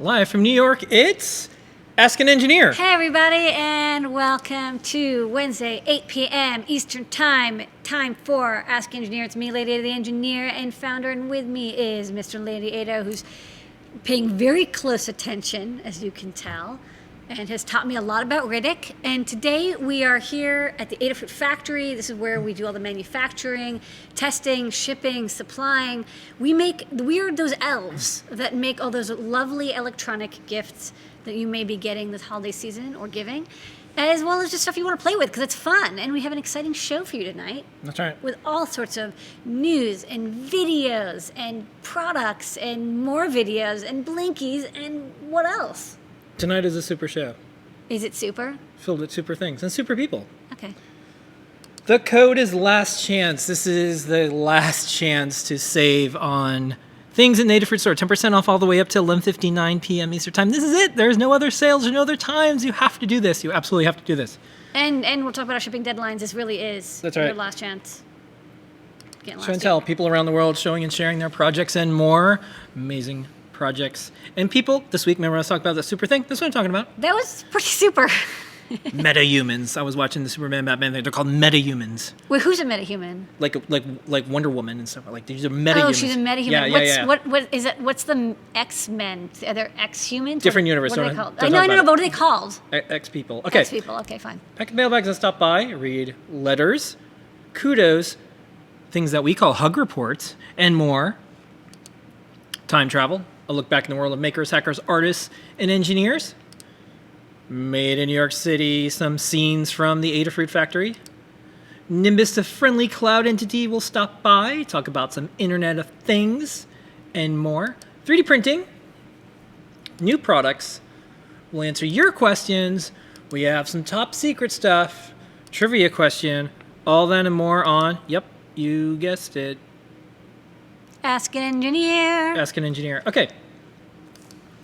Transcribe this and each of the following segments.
Live from New York, it's Ask an Engineer. Hey everybody, and welcome to Wednesday, 8 p.m. Eastern Time. Time for Ask Engineer. It's me, Lady Ada, the engineer and founder, and with me is Mr. Lady Ada, who's paying very close attention, as you can tell, and has taught me a lot about Riddick. And today we are here at the Adafruit factory. This is where we do all the manufacturing, testing, shipping, supplying. We are those elves that make all those lovely electronic gifts that you may be getting this holiday season or giving, as well as just stuff you want to play with because it's fun. And we have an exciting show for you tonight. That's right. With all sorts of news and videos and products and more videos and blinkies and what else? Tonight is a super show. Is it super? Filled with super things and super people. Okay. The code is last chance. This is the last chance to save on things in the Adafruit store. 10% off all the way up to 11:59 p.m. Eastern Time. This is it. There's no other sales. There's no other times. You have to do this. You absolutely have to do this. And we'll talk about our shipping deadlines. This really is That's right. your last chance. Show and tell. People around the world showing and sharing their projects and more. Amazing projects. And people, this week, remember I was talking about the super thing? That's what I'm talking about. That was pretty super. Meta-humans. I was watching the Superman Batman thing. They're called meta-humans. Wait, who's a metahuman? Like Wonder Woman and stuff. Like these are meta-humans. Oh, she's a metahuman. Yeah. What is it? What's the X-Men? Are there X-humans? Different universe. What are they called? Don't No, talk about but what are they called? X-people. Okay. X-people. Okay, fine. Pack of mailbags and stop by. Read letters, kudos, things that we call hug reports, and more. Time travel. A look back in the world of makers, hackers, artists, and engineers. Made in New York City, some scenes from the Adafruit factory. Nimbus, a friendly cloud entity, will stop by, talk about some Internet of Things, and more. 3D printing, new products. We'll answer your questions. We have some top secret stuff, trivia question, all that and more on, yep, you guessed it, Ask an Engineer. Ask an Engineer. Okay.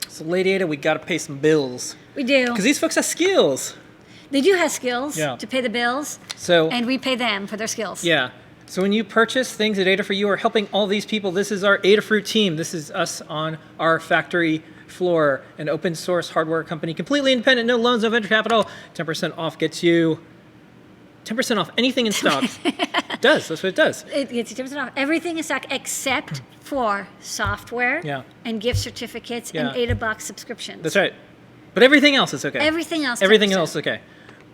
So, Lady Ada, we got to pay some bills. We do. Because these folks have skills. They do have skills Yeah. to pay the bills, So, and we pay them for their skills. yeah. So when you purchase things at Adafruit, you are helping all these people. This is our Adafruit team. This is us on our factory floor, an open source hardware company, completely independent, no loans, no venture capital. 10% off gets you 10% off anything in stock. It does. That's what it does. It gets you 10% off. Everything in stock except for software Yeah. and gift certificates Yeah. and AdaBox subscriptions. That's right. But everything else is okay. Everything else. Everything 10%. else is okay.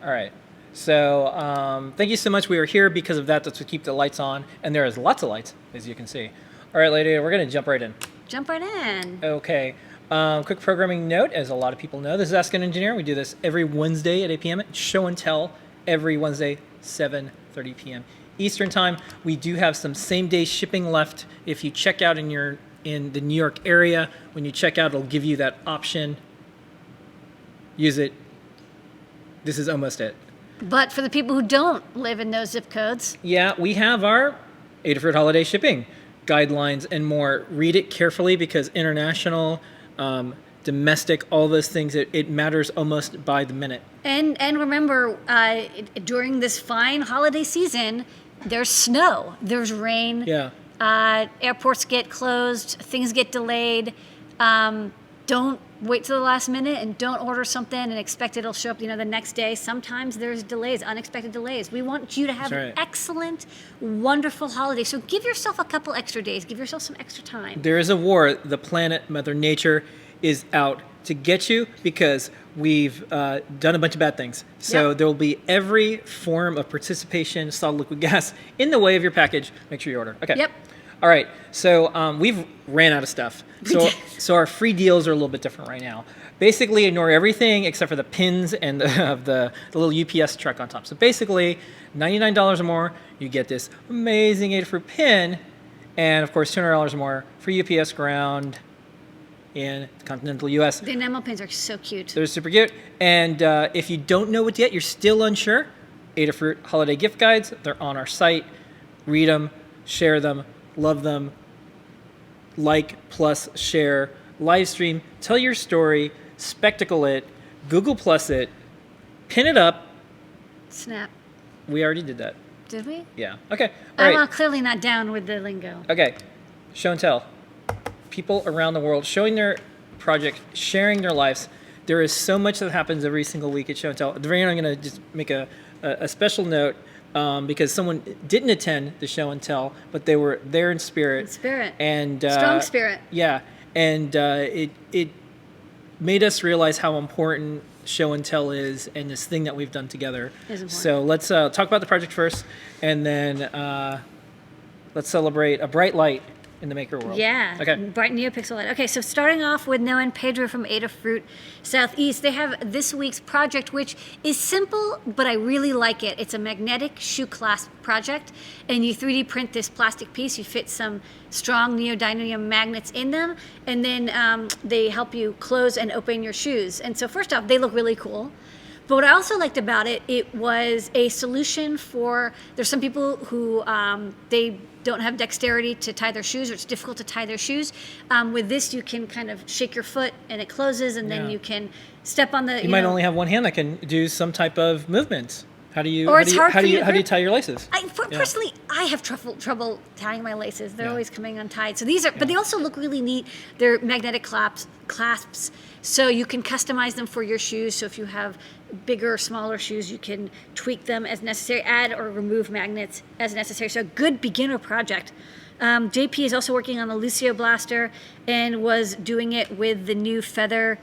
All right. So thank you so much. We are here because of that. That's what keep the lights on. And there is lots of lights, as you can see. All right, lady, we're going to jump right in. Jump right in. Okay. Quick programming note, as a lot of people know, this is Ask an Engineer. We do this every Wednesday at 8 p.m. Show and tell every Wednesday, 7:30 p.m. Eastern Time. We do have some same-day shipping left. If you check out in the New York area, when you check out, it'll give you that option. Use it. This is almost it. But for the people who don't live in those zip codes, Yeah, we have our Adafruit holiday shipping guidelines and more. Read it carefully because international, domestic, all those things, it matters almost by the minute. and remember, during this fine holiday season, there's snow, there's rain. Yeah. Airports get closed, things get delayed. Don't wait till the last minute and don't order something and expect it'll show up, the next day. Sometimes there's delays, unexpected delays. We want you to have That's an right. excellent, wonderful holiday. So give yourself a couple extra days. Give yourself some extra time. There is a war. The planet, Mother Nature, is out to get you because we've done a bunch of bad things. So Yep. there will be every form of participation, solid liquid gas, in the way of your package. Make sure you order. Okay. Yep. All right. So we've ran out of stuff. So, did. so our free deals are a little bit different right now. Basically, ignore everything except for the pins and the little UPS truck on top. So basically, $99 or more, you get this amazing Adafruit pin, and of course, $200 or more for UPS ground in the continental U.S. The enamel pins are so cute. They're super cute. And if you don't know what yet, you're still unsure, Adafruit holiday gift guides, they're on our site. Read them, share them, love them, like plus share, live stream, tell your story, spectacle it, Google plus it, pin it up. Snap. We already did that. Did we? Yeah. Okay. All I'm right. clearly not down with the lingo. Okay. Show and tell. People around the world showing their project, sharing their lives. There is so much that happens every single week at Show and Tell. At the very end, I'm going to just make a special note because someone didn't attend the Show and Tell, but they were there in spirit. In spirit. And strong spirit. Yeah, and it made us realize how important Show and Tell is, and this thing that we've done together. Is important. So let's talk about the project first, and then let's celebrate a bright light in the maker world. Yeah. Okay. Bright NeoPixel light. Okay, so starting off with Noah and Pedro from Adafruit Southeast, they have this week's project, which is simple, but I really like it. It's a magnetic shoe clasp project, and you 3D print this plastic piece. You fit some strong neodymium magnets in them, and then they help you close and open your shoes. And so first off, they look really cool. But what I also liked about it, it was a solution for, there's some people who they don't have dexterity to tie their shoes, or it's difficult to tie their shoes. With this, you can kind of shake your foot and it closes, and then you can step on the. You might only have one hand that can do some type of movement. How do you tie your laces? Personally, I have trouble tying my laces. They're always coming untied. So these are, but they also look really neat. They're magnetic clasps, so you can customize them for your shoes. So if you have bigger or smaller shoes, you can tweak them as necessary, add or remove magnets as necessary. So a good beginner project. JP is also working on the Lucio blaster and was doing it with the new Feather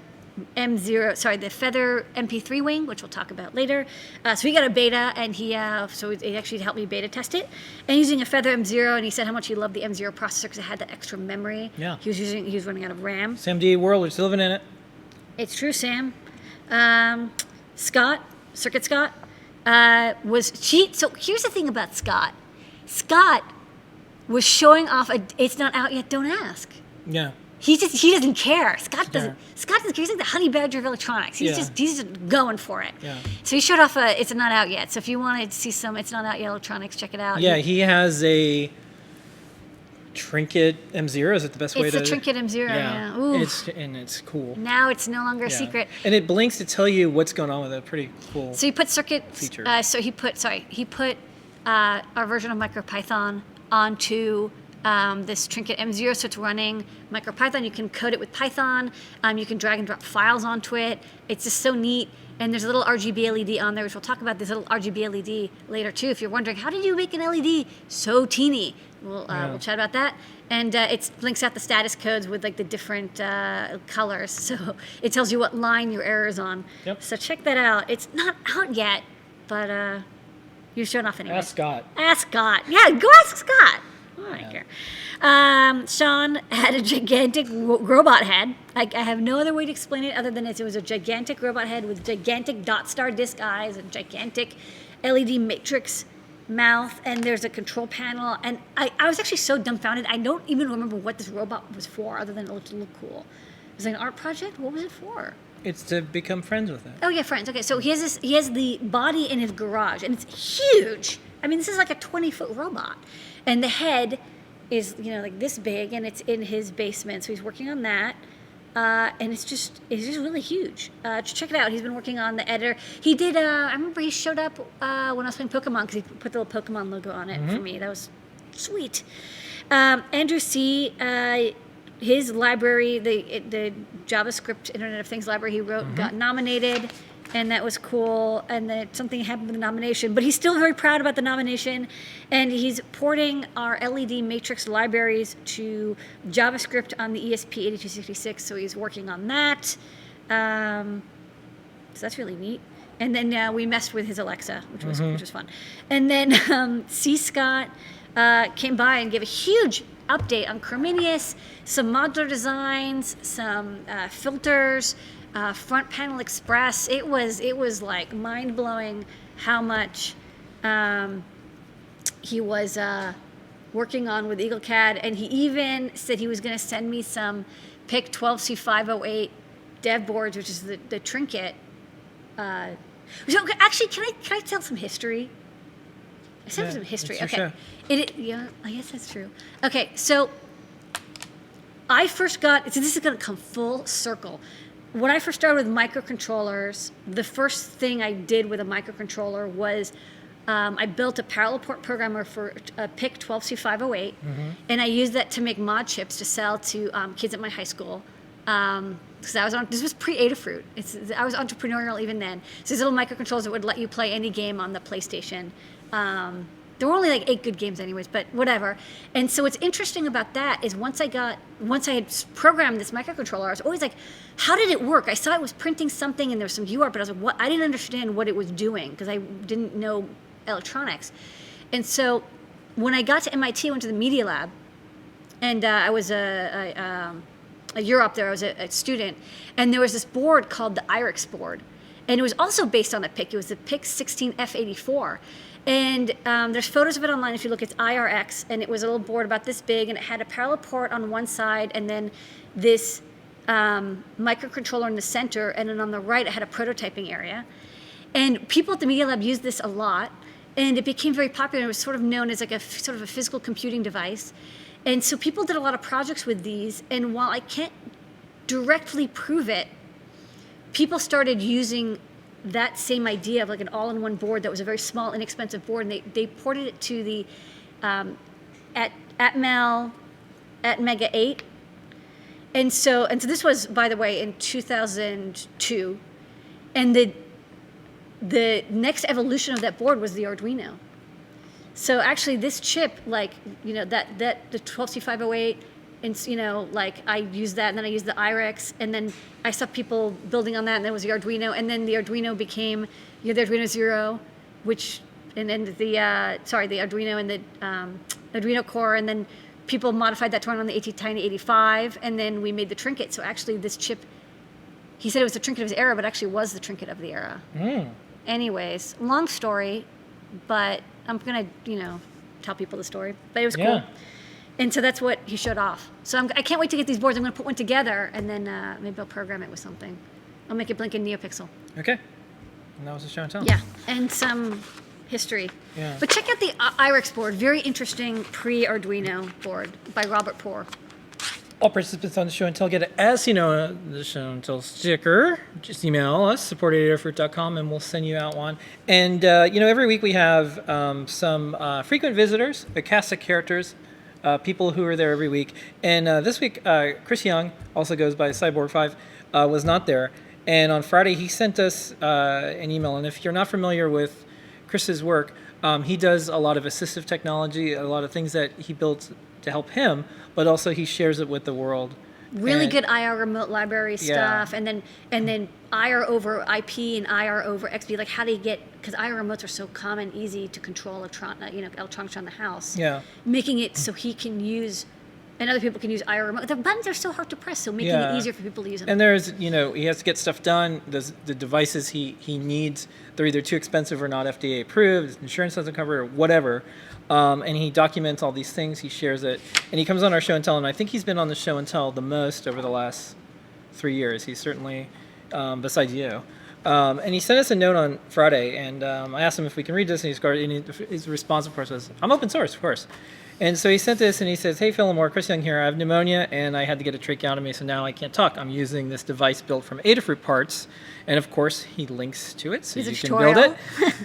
the Feather MP3 wing, which we'll talk about later. So he got a beta, and he actually helped me beta test it. And using a Feather M0, and he said how much he loved the M0 processor because it had that extra memory. Yeah. He was running out of RAM. Sam D world, we're still living in it. It's true, Sam. Circuit Scott, so here's the thing about Scott. Scott was showing off it's not out yet, don't ask. Yeah. He doesn't care. Scott doesn't care. He's like the honey badger of electronics. He's just going for it. Yeah. So he showed off it's not out yet. So if you wanted to see some it's not out yet electronics, check it out. Yeah, he has a Trinket M0. Is it the best way to? It's a Trinket M0. Yeah. Ooh. It's cool. Now it's no longer a secret. And it blinks to tell you what's going on with it. Pretty cool. So he put feature. He put our version of MicroPython onto this Trinket M0, so it's running MicroPython. You can code it with Python. You can drag and drop files onto it. It's just so neat. And there's a little RGB LED on there, which we'll talk about this little RGB LED later too. If you're wondering, how did you make an LED so teeny? We'll chat about that. And it blinks out the status codes with like the different colors. So it tells you what line your error is on. Yep. So check that out. It's not out yet, but you're showing off anyway. Ask Scott. Ask Scott. Yeah, go ask Scott. I don't care. Sean had a gigantic robot head. I have no other way to explain it other than it was a gigantic robot head with gigantic dot star disc eyes and gigantic LED matrix mouth, and there's a control panel. And I was actually so dumbfounded. I don't even remember what this robot was for other than it looked cool. It was like an art project? What was it for? It's to become friends with it. Oh, yeah, friends. Okay, so he has the body in his garage, and it's huge. I mean, this is like a 20-foot robot. And the head is, like this big, and it's in his basement. So he's working on that. And it's just really huge. Check it out. He's been working on the editor. He did, I remember he showed up when I was playing Pokemon because he put the little Pokemon logo on it for me. That was sweet. Andrew C., his library, the JavaScript Internet of Things library he wrote, got nominated. And that was cool, and then something happened with the nomination. But he's still very proud about the nomination, and he's porting our LED matrix libraries to JavaScript on the ESP8266, so he's working on that. So that's really neat. And then we messed with his Alexa, which was fun. And then C. Scott came by and gave a huge update on Chrominus, some modular designs, some filters, Front Panel Express. It was like mind blowing how much he was working on with EagleCAD, and he even said he was going to send me some PIC 12C508 dev boards, which is the Trinket. So actually, can I tell some history? I said some history. Okay. Yeah, I guess that's true. Okay, so I first this is going to come full circle. When I first started with microcontrollers, the first thing I did with a microcontroller was I built a parallel port programmer for a PIC 12C508, and I used that to make mod chips to sell to kids at my high school. Because this was pre-Adafruit. I was entrepreneurial even then. So these little microcontrollers that would let you play any game on the PlayStation. There were only like 8 good games anyways, but whatever. And so what's interesting about that is once I had programmed this microcontroller, I was always like, how did it work? I saw it was printing something and there was some UART, but I was like, what? I didn't understand what it was doing because I didn't know electronics. And so when I got to MIT, I went to the Media Lab, and I was a year up there. I was a student, and there was this board called the IRIX board, and it was also based on a PIC. It was the PIC 16F84, and there's photos of it online if you look. It's IRX, and it was a little board about this big, and it had a parallel port on one side, and then this microcontroller in the center, and then on the right it had a prototyping area. And people at the Media Lab used this a lot, and it became very popular. It was sort of known as like a sort of a physical computing device. And so people did a lot of projects with these, and while I can't directly prove it, people started using that same idea of like an all-in-one board that was a very small, inexpensive board, and they ported it to the Atmel Mega 8. And so this was, by the way, in 2002, and the next evolution of that board was the Arduino. So actually, this chip, like, you know, that the 12C508, and you know, like I used that, and then I used the IRIX, and then I saw people building on that, and then it was the Arduino, and then the Arduino became, you know, the Arduino Zero, and then the Arduino and the Arduino Core, and then people modified that to run on the AT-Tiny 85, and then we made the Trinket. So actually, this chip, he said it was the trinket of his era, but actually was the trinket of the era. Anyways, long story, but I'm going to, you know, tell people the story. But it was cool. And so that's what he showed off. So I can't wait to get these boards. I'm going to put one together, and then maybe I'll program it with something. I'll make it blink in NeoPixel. Okay. And that was a show and tell. Yeah, and some history. Yeah. But check out the IRIX board. Very interesting pre-Arduino board by Robert Poor. All participants on the show and tell get it as you know the show and tell sticker. Just email us, support@adafruit.com, and we'll send you out one. And you know, every week we have some frequent visitors, a cast of characters, people who are there every week. And this week, Chris Young, also goes by Cyborg5, was not there. And on Friday, he sent us an email. And if you're not familiar with Chris's work, he does a lot of assistive technology, a lot of things that he built to help him, but also he shares it with the world. Really good IR remote library stuff, and then IR over IP and IR over XP. Like, how do you get, because IR remotes are so common, easy to control electronics around the house. Yeah. Making it so he can use, and other people can use IR remote. The buttons are so hard to press, so making it easier for people to use them. And there's, you know, he has to get stuff done. The devices he needs, they're either too expensive or not FDA approved. Insurance doesn't cover it, or whatever. And he documents all these things. He shares it, and he comes on our show and tell. And I think he's been on the show and tell the most over the last 3 years. He's certainly, besides you. And he sent us a note on Friday, and I asked him if we can read this, and his response, of course, was, "I'm open source, of course." And so he sent this, and he says, "Hey, Phil and Moore, Chris Young here. I have pneumonia, and I had to get a tracheotomy, so now I can't talk. I'm using this device built from Adafruit parts." And, of course, he links to it, so you can build it,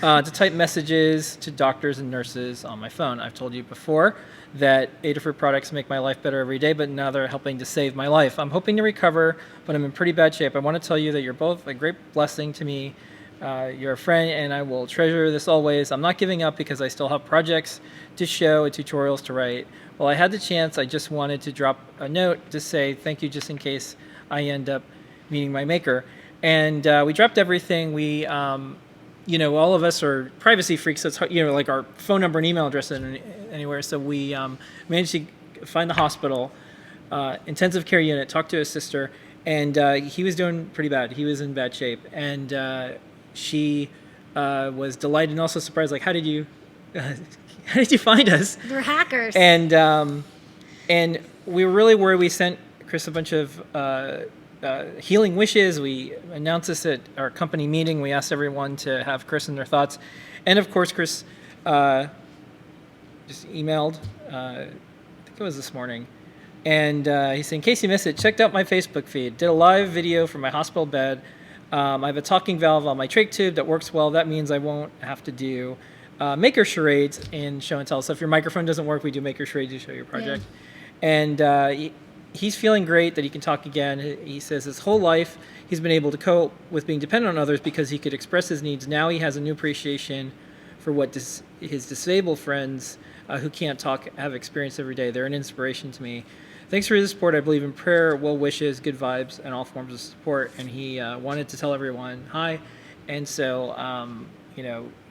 to type messages to doctors and nurses on my phone. I've told you before that Adafruit products make my life better every day, but now they're helping to save my life. I'm hoping to recover, but I'm in pretty bad shape. I want to tell you that you're both a great blessing to me. You're a friend, and I will treasure this always. I'm not giving up because I still have projects to show and tutorials to write. Well, I had the chance. I just wanted to drop a note to say thank you, just in case I end up meeting my maker. And we dropped everything. We, you know, all of us are privacy freaks. So it's hard, you know, like our phone number and email address anywhere. So we managed to find the hospital, intensive care unit, talk to his sister, and he was doing pretty bad. He was in bad shape, and she was delighted and also surprised. Like, how did you find us? We're hackers. And we were really worried. We sent Chris a bunch of healing wishes. We announced this at our company meeting. We asked everyone to have Chris in their thoughts. And of course, Chris just emailed, I think it was this morning. And he said, in case you missed it, checked out my Facebook feed. Did a live video from my hospital bed. I have a talking valve on my trach tube that works well. That means I won't have to do maker charades in show and tell. So if your microphone doesn't work, we do maker charades to show your project. Yeah. And he's feeling great that he can talk again. He says his whole life he's been able to cope with being dependent on others because he could express his needs. Now he has a new appreciation for what his disabled friends who can't talk have experienced every day. They're an inspiration to me. Thanks for his support. I believe in prayer, well wishes, good vibes, and all forms of support. And he wanted to tell everyone hi. And so,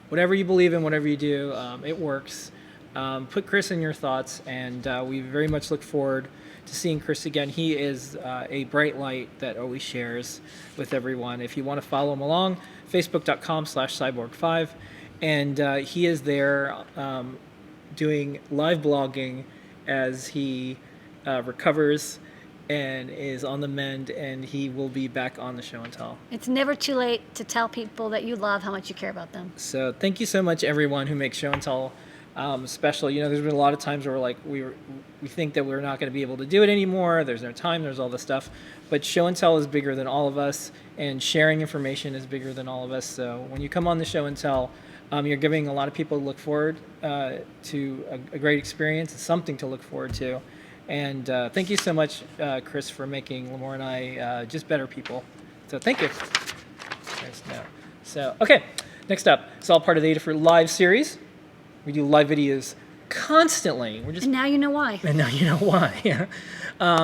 whatever you believe in, whatever you do, it works. Put Chris in your thoughts, and we very much look forward to seeing Chris again. He is a bright light that always shares with everyone. If you want to follow him along, facebook.com/cyborg5. And he is there doing live blogging as he recovers and is on the mend, and he will be back on the show and tell. It's never too late to tell people that you love how much you care about them. So thank you so much, everyone who makes show and tell special. There's been a lot of times where we think that we're not going to be able to do it anymore. There's no time. There's all this stuff, but show and tell is bigger than all of us, and sharing information is bigger than all of us. So when you come on the show and tell, you're giving a lot of people to look forward to a great experience. It's something to look forward to. And thank you so much, Chris, for making Lamore and I just better people. So thank you. So, okay, next up. It's all part of the Adafruit Live series. We do live videos constantly. And now you know why. And now you know why.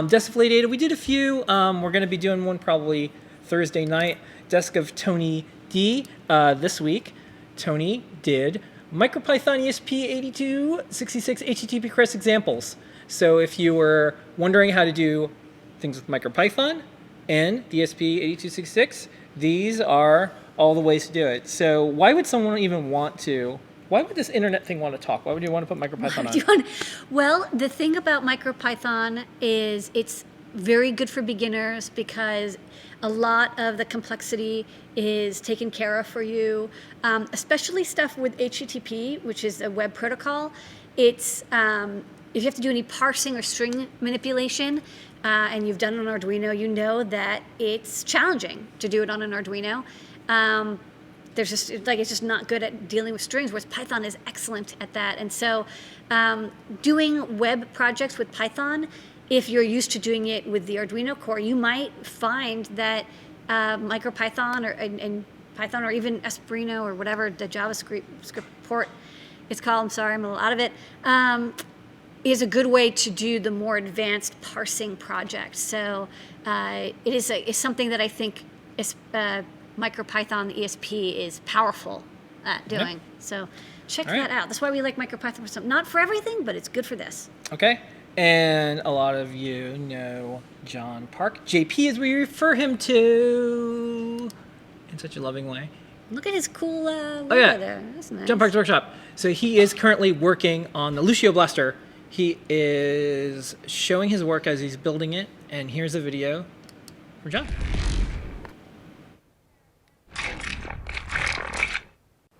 Desk of Late Ada, we did a few. We're going to be doing one probably Thursday night. Desk of Tony D this week. Tony did Micropython ESP8266 HTTP CREST examples. So if you were wondering how to do things with Micropython and the ESP8266, these are all the ways to do it. So why would someone even why would this internet thing want to talk? Why would you want to put Micropython on? Well, the thing about Micropython is it's very good for beginners because a lot of the complexity is taken care of for you, especially stuff with HTTP, which is a web protocol. It's if you have to do any parsing or string manipulation, and you've done it on Arduino, you know that it's challenging to do it on an Arduino. It's just not good at dealing with strings, whereas Python is excellent at that. And so doing web projects with Python, if you're used to doing it with the Arduino core, you might find that MicroPython and Python or even Arduino or whatever the JavaScript port it's called, I'm sorry, I'm a little out of it, is a good way to do the more advanced parsing project. So it's something that I think MicroPython, the ESP, is powerful at doing. Yeah. So check that out. That's why we like MicroPython for something. Not for everything, but it's good for this. Okay. And a lot of you know John Park. JP is we refer him to in such a loving way. Look at his cool logo there. That's nice. John Park's Workshop. So he is currently working on the Lucio Blaster. He is showing his work as he's building it. And here's a video from John.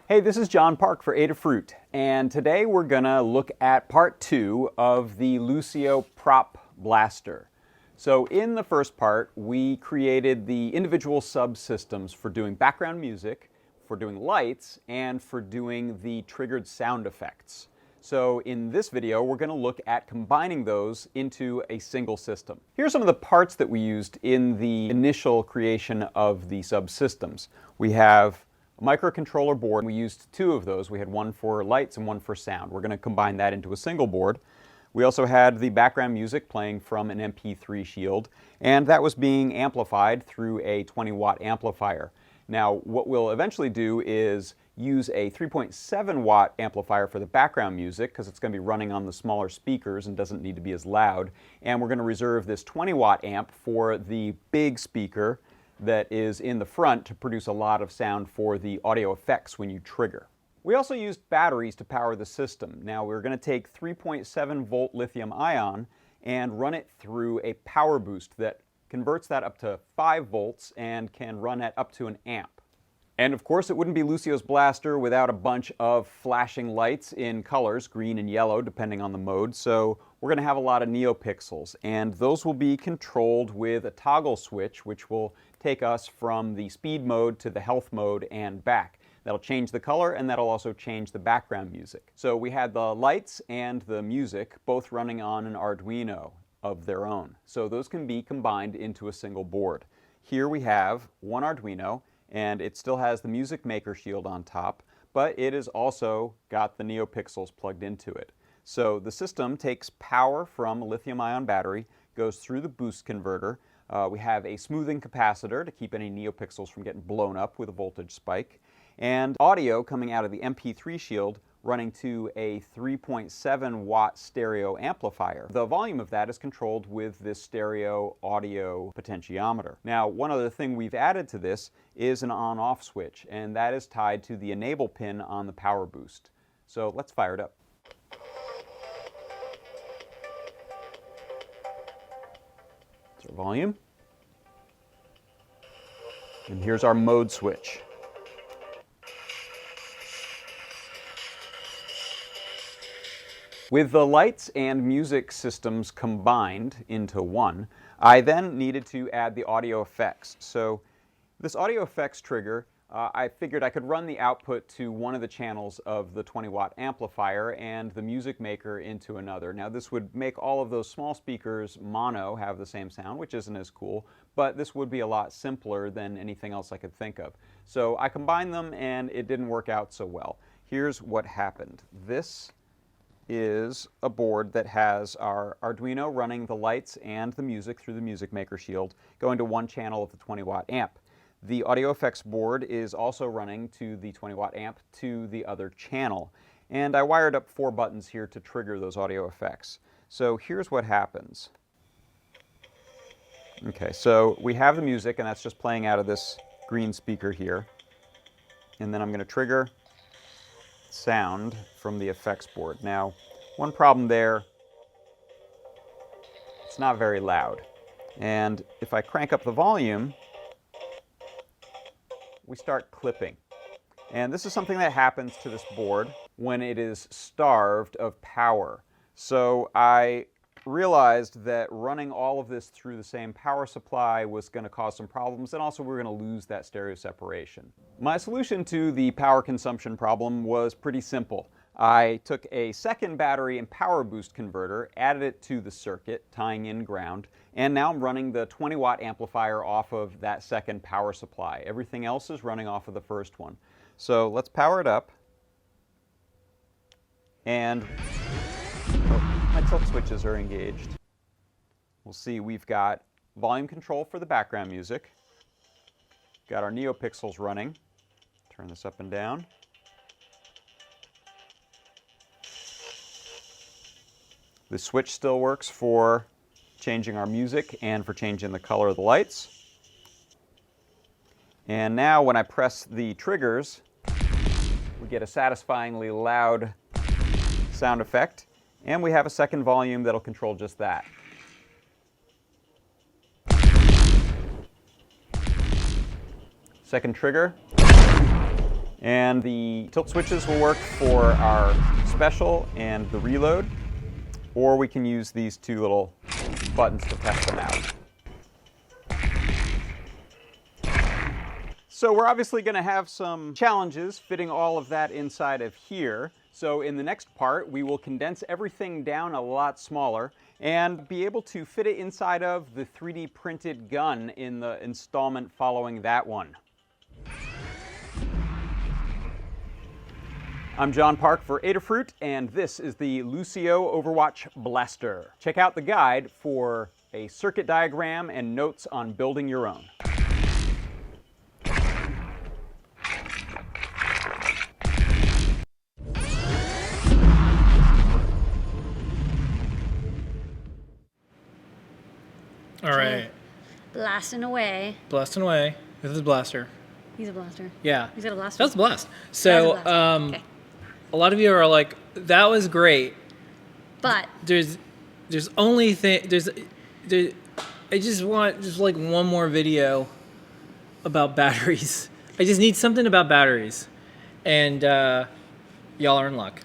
Hey, this is John Park for Adafruit, and today we're gonna look at part 2 of the Lucio Prop Blaster. So in the first part, we created the individual subsystems for doing background music, for doing lights, and for doing the triggered sound effects. So in this video, we're gonna look at combining those into a single system. Here are some of the parts that we used in the initial creation of the subsystems. We have a microcontroller board. We used 2 of those. We had one for lights and one for sound. We're going to combine that into a single board. We also had the background music playing from an MP3 shield, and that was being amplified through a 20-watt amplifier. Now, what we'll eventually do is use a 3.7-watt amplifier for the background music because it's going to be running on the smaller speakers and doesn't need to be as loud. And we're going to reserve this 20-watt amp for the big speaker that is in the front to produce a lot of sound for the audio effects when you trigger. We also used batteries to power the system. Now we're going to take 3.7 volt lithium ion and run it through a power boost that converts that up to 5 volts and can run at up to an amp. And of course it wouldn't be Lucio's Blaster without a bunch of flashing lights in colors, green and yellow depending on the mode, so we're going to have a lot of neopixels, and those will be controlled with a toggle switch which will take us from the speed mode to the health mode and back. That'll change the color, and that'll also change the background music. So we had the lights and the music both running on an Arduino. of their own. So those can be combined into a single board. Here we have one Arduino, and it still has the Music Maker shield on top, but it has also got the NeoPixels plugged into it. So the system takes power from a lithium-ion battery, goes through the boost converter. We have a smoothing capacitor to keep any NeoPixels from getting blown up with a voltage spike, and audio coming out of the MP3 shield running to a 3.7 watt stereo amplifier. The volume of that is controlled with this stereo audio potentiometer. Now, one other thing we've added to this is an on-off switch, and that is tied to the enable pin on the power boost. So let's fire it up. That's our volume. And here's our mode switch. With the lights and music systems combined into one, I then needed to add the audio effects. So this audio effects trigger, I figured I could run the output to one of the channels of the 20-watt amplifier and the Music Maker into another. Now this would make all of those small speakers mono have the same sound, which isn't as cool, but this would be a lot simpler than anything else I could think of. So I combined them and it didn't work out so well. Here's what happened. This is a board that has our Arduino running the lights and the music through the Music Maker shield going to one channel of the 20-watt amp. The audio effects board is also running to the 20-watt amp to the other channel. And I wired up 4 buttons here to trigger those audio effects. So here's what happens. Okay, so we have the music, and that's just playing out of this green speaker here. And then I'm going to trigger sound from the effects board. Now, one problem there, it's not very loud. And if I crank up the volume, we start clipping. And this is something that happens to this board when it is starved of power. So I realized that running all of this through the same power supply was going to cause some problems, and also we were going to lose that stereo separation. My solution to the power consumption problem was pretty simple. I took a second battery and power boost converter, added it to the circuit, tying in ground, and now I'm running the 20-watt amplifier off of that second power supply. Everything else is running off of the first one. So let's power it up. And my tilt switches are engaged. We'll see we've got volume control for the background music. Got our NeoPixels running. Turn this up and down. The switch still works for changing our music and for changing the color of the lights. And now when I press the triggers, we get a satisfyingly loud sound effect. And we have a second volume that'll control just that. Second trigger. And the tilt switches will work for our special and the reload, or we can use these 2 little buttons to test them out. So we're obviously going to have some challenges fitting all of that inside of here. So in the next part, we will condense everything down a lot smaller and be able to fit it inside of the 3D printed gun in the installment following that one. I'm John Park for Adafruit, and this is the Lucio Overwatch Blaster. Check out the guide for a circuit diagram and notes on building your own. All right. Blasting away. Blasting away. This is Blaster. He's a blaster. Yeah. He's got a blaster. That was a blast. So, Okay. a lot of you are like, that was great. But There's only I just want just like one more video about batteries. I just need something about batteries. And y'all are in luck.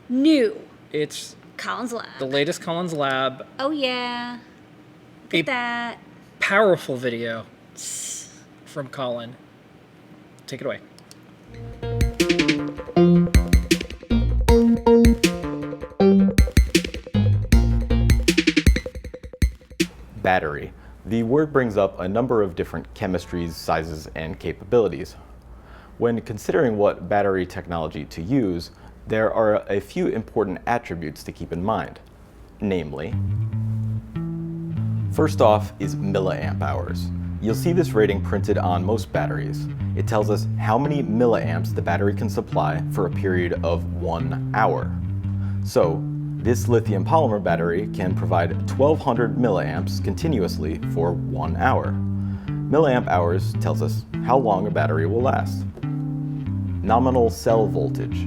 new It's Colin's Lab. the latest Colin's Lab. Oh yeah. Look at that. Powerful video from Colin. Take it away. battery, the word brings up a number of different chemistries, sizes, and capabilities. When considering what battery technology to use, there are a few important attributes to keep in mind. Namely, first off is milliamp hours. You'll see this rating printed on most batteries. It tells us how many milliamps the battery can supply for a period of 1 hour. So, this lithium polymer battery can provide 1200 milliamps continuously for 1 hour. Milliamp hours tells us how long a battery will last. Nominal cell voltage.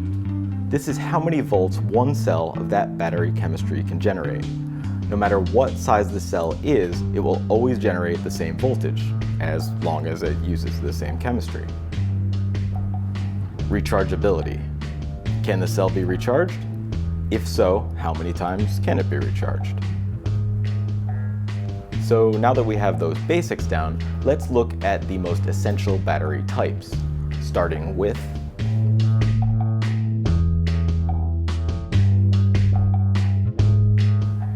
This is how many volts one cell of that battery chemistry can generate. No matter what size the cell is, it will always generate the same voltage, as long as it uses the same chemistry. Rechargeability. Can the cell be recharged? If so, how many times can it be recharged? So now that we have those basics down, let's look at the most essential battery types, starting with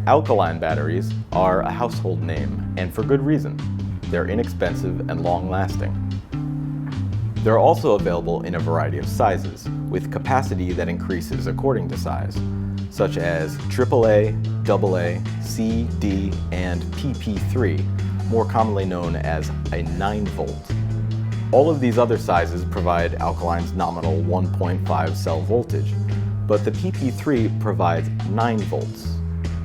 alkaline batteries are a household name, and for good reason. They're inexpensive and long-lasting. They're also available in a variety of sizes, with capacity that increases according to size, such as AAA, AA, C, D, and PP3, more commonly known as a 9-volt. All of these other sizes provide alkaline's nominal 1.5 cell voltage, but the PP3 provides 9 volts.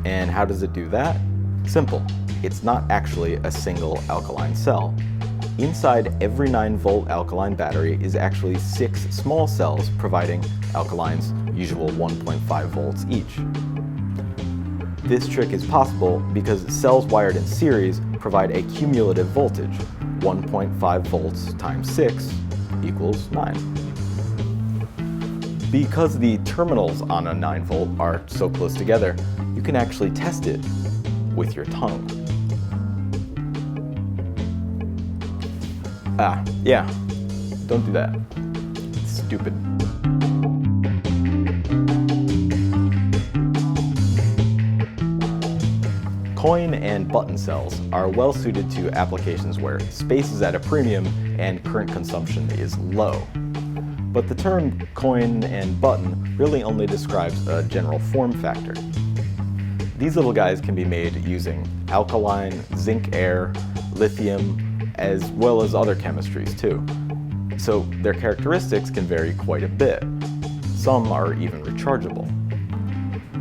And how does it do that? Simple. It's not actually a single alkaline cell. Inside every 9-volt alkaline battery is actually 6 small cells providing alkaline's usual 1.5 volts each. This trick is possible because cells wired in series provide a cumulative voltage. 1.5 volts times 6 equals 9. Because the terminals on a 9-volt are so close together, you can actually test it with your tongue. Yeah, don't do that. It's stupid. Coin and button cells are well suited to applications where space is at a premium and current consumption is low. But the term coin and button really only describes a general form factor. These little guys can be made using alkaline, zinc air, lithium, as well as other chemistries too. So their characteristics can vary quite a bit. Some are even rechargeable.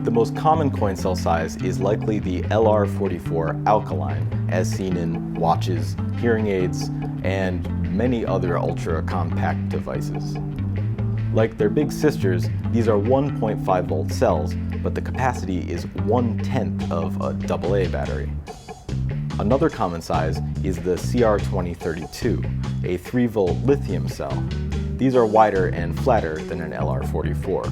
The most common coin cell size is likely the LR44 alkaline, as seen in watches, hearing aids, and many other ultra-compact devices. Like their big sisters, these are 1.5 volt cells, but the capacity is 1/10 of a AA battery. Another common size is the CR2032, a 3-volt lithium cell. These are wider and flatter than an LR44.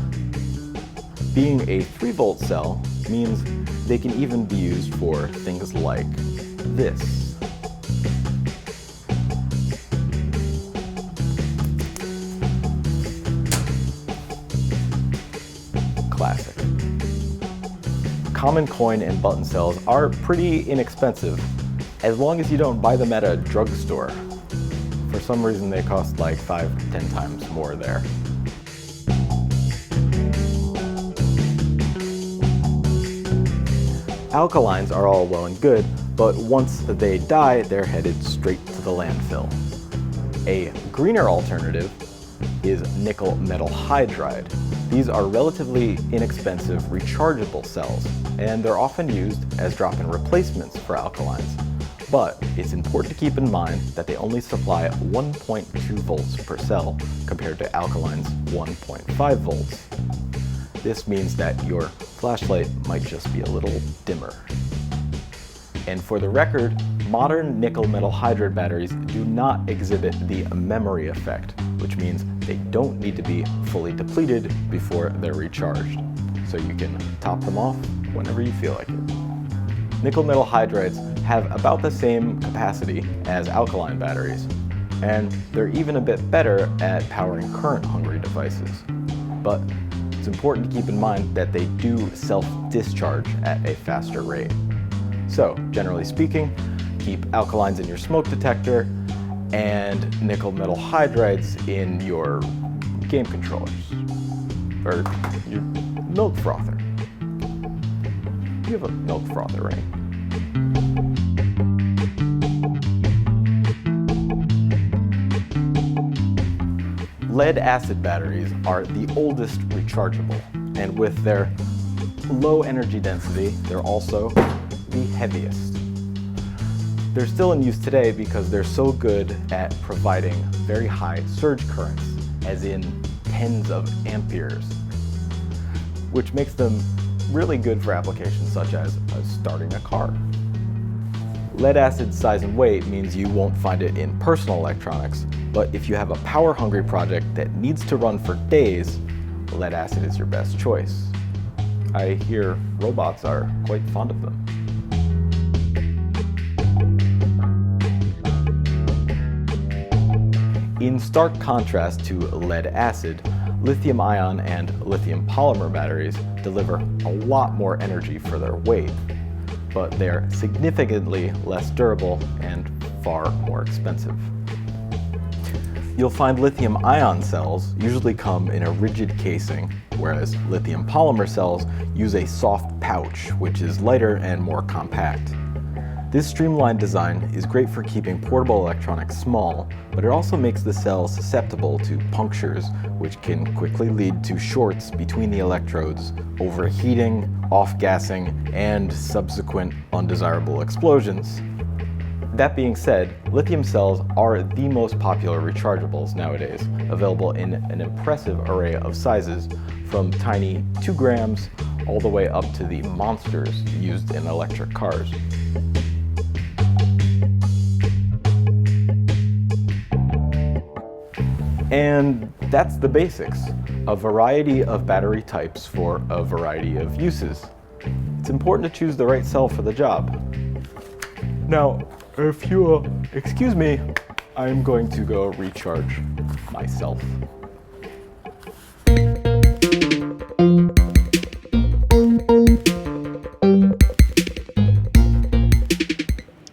Being a 3-volt cell means they can even be used for things like this. Classic. Common coin and button cells are pretty inexpensive, as long as you don't buy them at a drugstore. For some reason they cost like 5-10 times more there. Alkalines are all well and good, but once they die, they're headed straight to the landfill. A greener alternative is nickel metal hydride. These are relatively inexpensive rechargeable cells, and they're often used as drop-in replacements for alkalines. But it's important to keep in mind that they only supply 1.2 volts per cell compared to alkaline's 1.5 volts. This means that your flashlight might just be a little dimmer. And for the record, modern nickel metal hydride batteries do not exhibit the memory effect, which means they don't need to be fully depleted before they're recharged. So you can top them off whenever you feel like it. Nickel metal hydrides have about the same capacity as alkaline batteries, and they're even a bit better at powering current-hungry devices. But it's important to keep in mind that they do self-discharge at a faster rate. So, generally speaking, keep alkalines in your smoke detector and nickel metal hydrides in your game controllers, or your milk frother. You have a milk frother, right? Lead acid batteries are the oldest rechargeable, and with their low energy density, they're also the heaviest. They're still in use today because they're so good at providing very high surge currents, as in tens of amperes, which makes them really good for applications such as starting a car. Lead acid size and weight means you won't find it in personal electronics, but if you have a power-hungry project that needs to run for days, lead acid is your best choice. I hear robots are quite fond of them. In stark contrast to lead acid, lithium-ion and lithium polymer batteries deliver a lot more energy for their weight, but they're significantly less durable and far more expensive. You'll find lithium-ion cells usually come in a rigid casing, whereas lithium polymer cells use a soft pouch, which is lighter and more compact. This streamlined design is great for keeping portable electronics small, but it also makes the cells susceptible to punctures, which can quickly lead to shorts between the electrodes, overheating, off-gassing, and subsequent undesirable explosions. That being said, lithium cells are the most popular rechargeables nowadays, available in an impressive array of sizes, from tiny 2 grams all the way up to the monsters used in electric cars. And that's the basics. A variety of battery types for a variety of uses. It's important to choose the right cell for the job. Now, if you'll excuse me, I'm going to go recharge myself.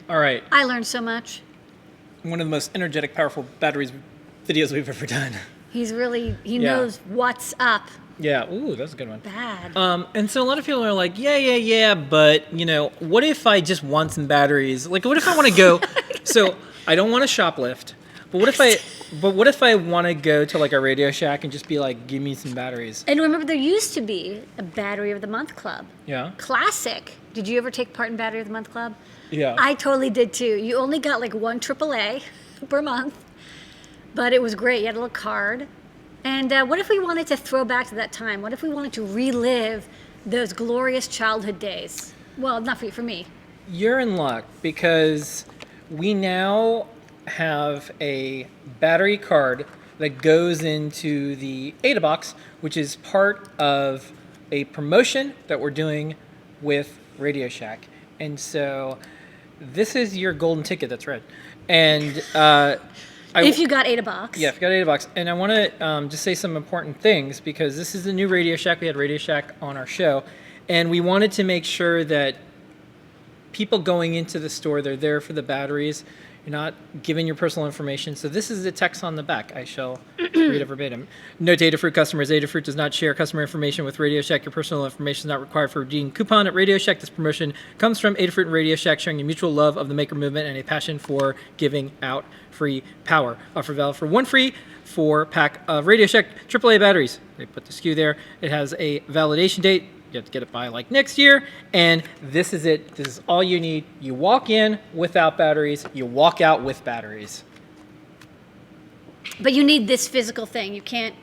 All right. I learned so much. One of the most energetic, powerful batteries videos we've ever done. He knows what's up. Yeah. Ooh, that's a good one. Bad. And so a lot of people are like, yeah, but what if I just want some batteries? Like, what if I want to go? So I don't want to shoplift, but what if I want to go to like a RadioShack and just be like, give me some batteries? And remember, there used to be a Battery of the Month Club. Yeah. Classic. Did you ever take part in Battery of the Month Club? Yeah. I totally did too. You only got like one AAA per month, but it was great. You had a little card. And what if we wanted to throw back to that time? What if we wanted to relive those glorious childhood days? Well, not for you, for me. You're in luck because we now have a battery card that goes into the Ada box, which is part of a promotion that we're doing with RadioShack. And so this is your golden ticket that's red. And if you got Ada box. Yeah, if you got Ada box. And I want to just say some important things because this is the new RadioShack. We had RadioShack on our show. And we wanted to make sure that people going into the store, they're there for the batteries. You're not giving your personal information. So this is the text on the back. I shall read it verbatim. Note to Adafruit customers. Adafruit does not share customer information with RadioShack. Your personal information is not required for redeeming coupon at RadioShack. This promotion comes from Adafruit and RadioShack, sharing a mutual love of the maker movement and a passion for giving out free power. Offer valid for one free 4-pack of RadioShack AAA batteries. They put the SKU there. It has a validation date. You have to get it by like next year, and this is it. This is all you need. You walk in without batteries, you walk out with batteries. But you need this physical thing. You can't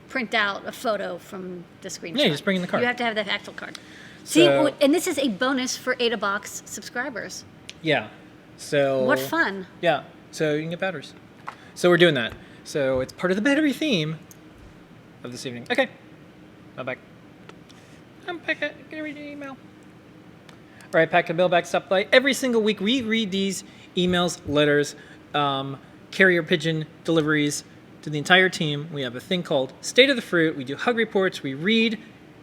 print out a photo from the screenshot. Yeah, you just bring in the card. You have to have the actual card. So, See, and this is a bonus for Ada Box subscribers. Yeah. So What fun. Yeah. So you can get batteries. So we're doing that. So it's part of the battery theme of this evening. Okay. I'm back. I'm back. Can I read your email? All right, Pack a Bill back stop by. Every single week we read these emails, letters, carrier pigeon deliveries to the entire team. We have a thing called State of the Fruit. We do hug reports. We read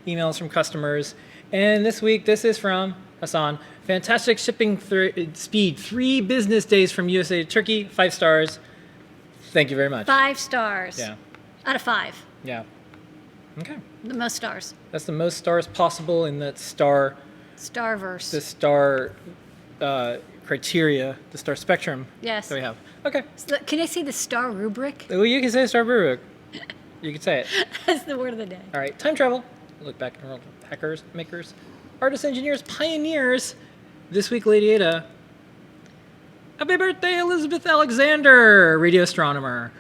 emails from customers. And this week, this is from Hassan. Fantastic shipping speed. 3 business days from USA to Turkey. 5 stars. Thank you very much. 5 stars. Yeah. Out of 5. Yeah. Okay. The most stars. That's the most stars possible in that star. Starverse. The star criteria, the star spectrum. Yes. That we have. Okay. So can I say the star rubric? Well, you can say star rubric. You can say it. That's the word of the day. All right. Time travel. Look back in the world of hackers, makers, artists, engineers, pioneers. This week, Lady Ada. Happy birthday, Elizabeth Alexander, radio astronomer.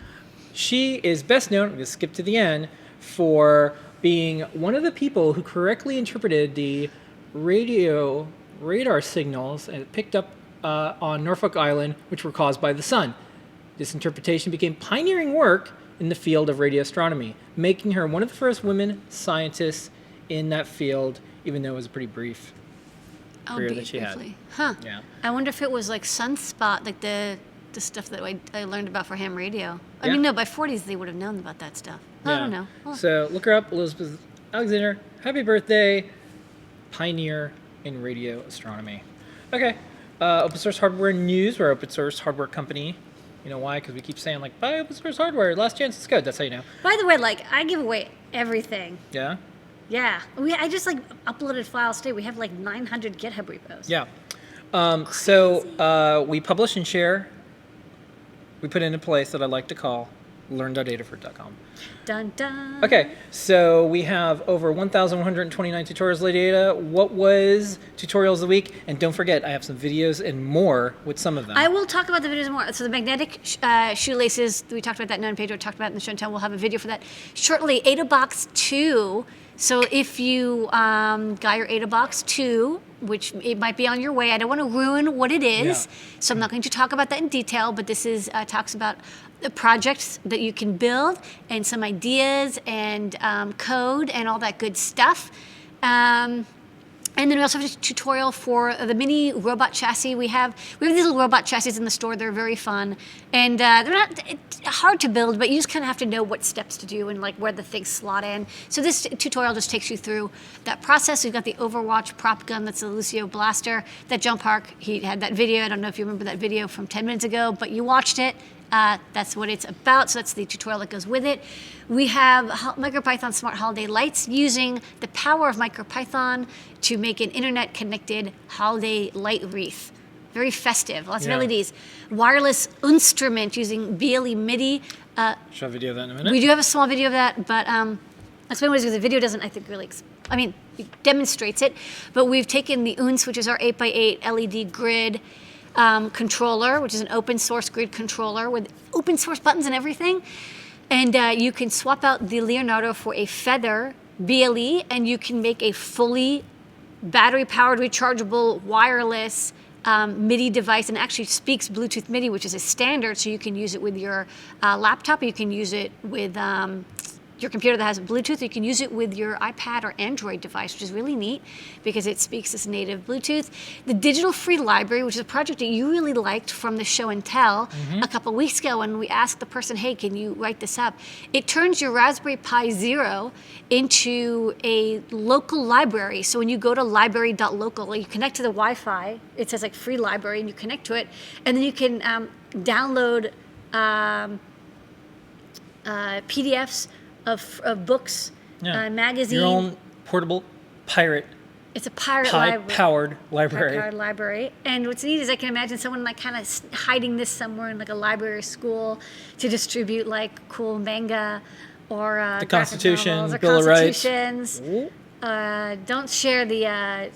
She is best known, I'm going to skip to the end, for being one of the people who correctly interpreted the radio radar signals and picked up on Norfolk Island, which were caused by the sun. This interpretation became pioneering work in the field of radio astronomy, making her one of the first women scientists in that field, even though it was a pretty brief career that she had. Huh. Yeah. I wonder if it was like sunspot, like the stuff that I learned about for ham radio. I Yeah. mean, no, by 40s they would have known about that stuff. I Yeah. don't know. Well, So look her up, Elizabeth Alexander. Happy birthday, pioneer in radio astronomy. Okay, open source hardware news. We're an open source hardware company. You know why? Because we keep saying like, buy open source hardware. Last chance is good. That's how you know. by the way, like I give away everything. Yeah. Yeah. I just like uploaded files today. We have like 900 GitHub repos. Yeah. So we publish and share. We put into place that I like to call learn.adafruit.com. Dun dun. Okay, so we have over 1,129 tutorials, Lady Ada. What was tutorials of the week? And don't forget, I have some videos and more with some of them. I will talk about the videos more. So the magnetic shoelaces, we talked about that. None Pedro talked about it in the show and tell. We'll have a video for that shortly. AdaBox 2. So if you got your AdaBox 2, which it might be on your way, I don't want to ruin what it is. Yeah. So I'm not going to talk about that in detail, but this is talks about the projects that you can build and some ideas and code and all that good stuff. And then we also have a tutorial for the mini robot chassis. We have these little robot chassis in the store. They're very fun, and they're not hard to build, but you just kind of have to know what steps to do and like where the things slot in. So this tutorial just takes you through that process. We've got the Overwatch prop gun. That's the Lucio blaster. That John Park, he had that video. I don't know if you remember that video from 10 minutes ago, but you watched it. That's what it's about. So that's the tutorial that goes with it. We have Micropython Smart Holiday Lights using the power of Micropython to make an internet-connected holiday light wreath. Very festive, lots of LEDs. Wireless instrument using BLE MIDI. Show a video of that in a minute. We do have a small video of that, but explain what it is because the video doesn't, I think, really. It demonstrates it. But we've taken the UNS, which is our 8x8 LED grid. Controller, which is an open source grid controller with open source buttons and everything. And you can swap out the Leonardo for a Feather BLE, and you can make a fully battery powered, rechargeable, wireless MIDI device, and actually speaks Bluetooth MIDI, which is a standard, so you can use it with your laptop, you can use it with your computer that has Bluetooth. You can use it with your iPad or Android device, which is really neat because it speaks this native Bluetooth. The Digital Free Library, which is a project that you really liked from the show and tell a couple weeks ago when we asked the person, hey, can you write this up? It turns your Raspberry Pi Zero into a local library. So when you go to library.local, you connect to the Wi-Fi, it says like free library, and you connect to it, and then you can download PDFs of books, magazines. Your own portable pirate. It's a pirate Pi-powered library. Pi-powered library. And what's neat is I can imagine someone like kind of hiding this somewhere in like a library school to distribute like cool manga or the Constitution, novels, or Bill of Rights. Constitutions. Don't share the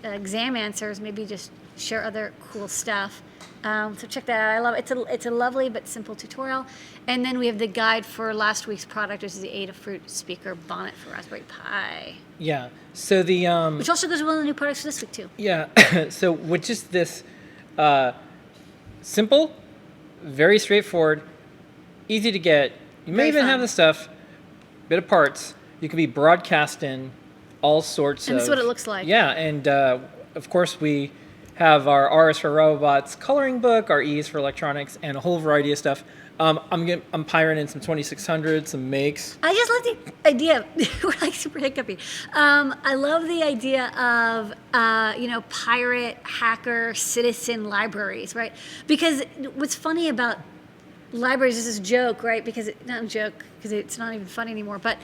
exam answers. Maybe just share other cool stuff. So check that out. I love it. It's a lovely but simple tutorial. And then we have the guide for last week's product, which is the Adafruit speaker bonnet for Raspberry Pi. Yeah. So the Which also goes with one of the new products for this week too. yeah. So which is this simple, very straightforward, easy to get. You may Very even fun. have the stuff, bit of parts. You can be broadcasting all sorts And of. this is what it looks like. Yeah, and of course we have our R is for robots coloring book, our E is for electronics, and a whole variety of stuff. I'm pirating in some 2600, some makes. I just love the idea. We're like super hiccupy. I love the idea of pirate, hacker, citizen libraries, right? Because what's funny about libraries is this joke, right? Because not a joke, because it's not even funny anymore. But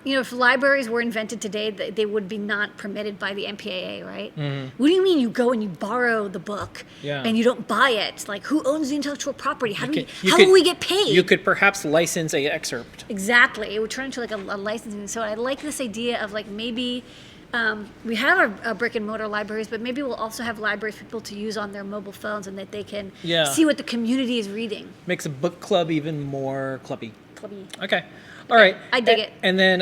if libraries were invented today, they would be not permitted by the MPAA, right? Mm-hmm. What do you mean you go and you borrow the book and you don't buy it? Like, who owns the intellectual property? How will we get paid? You could perhaps license a excerpt. Exactly. It would turn into like a licensing. So I like this idea of like maybe we have our brick and mortar libraries, but maybe we'll also have libraries for people to use on their mobile phones and that they can see what the community is reading. Makes a book club even more clubby. Okay. All Okay, right. I dig it. And then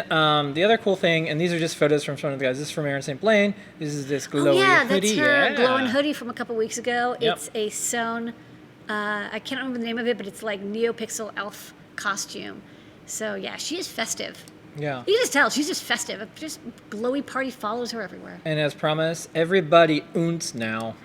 the other cool thing, and these are just photos from some of the guys. This is from Erin St. Blaine. This is this glowy hoodie. That's her glowing hoodie from a couple weeks ago. Yep. It's a sewn, I can't remember the name of it, but it's like NeoPixel elf costume. So yeah, she is festive. Yeah. You can just tell she's just festive. Just glowy party follows her everywhere. And as promised, everybody oons now.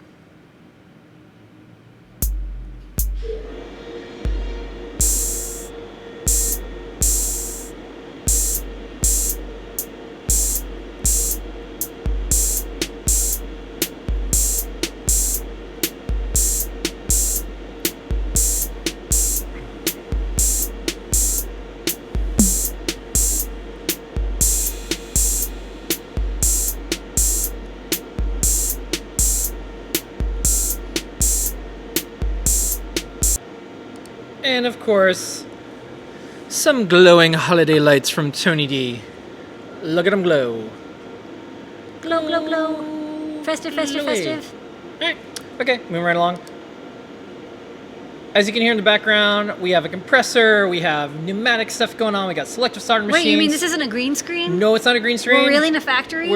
And of course, some glowing holiday lights from Tony D. Look at them glow. Glow, glow, glow. Festive, festive, Glowy. festive. All right. Okay, moving right along. As you can hear in the background, we have a compressor, we have pneumatic stuff going on, we got selective soldering machines. Wait, you mean this isn't a green screen? No, it's not a green screen. We're really in a factory?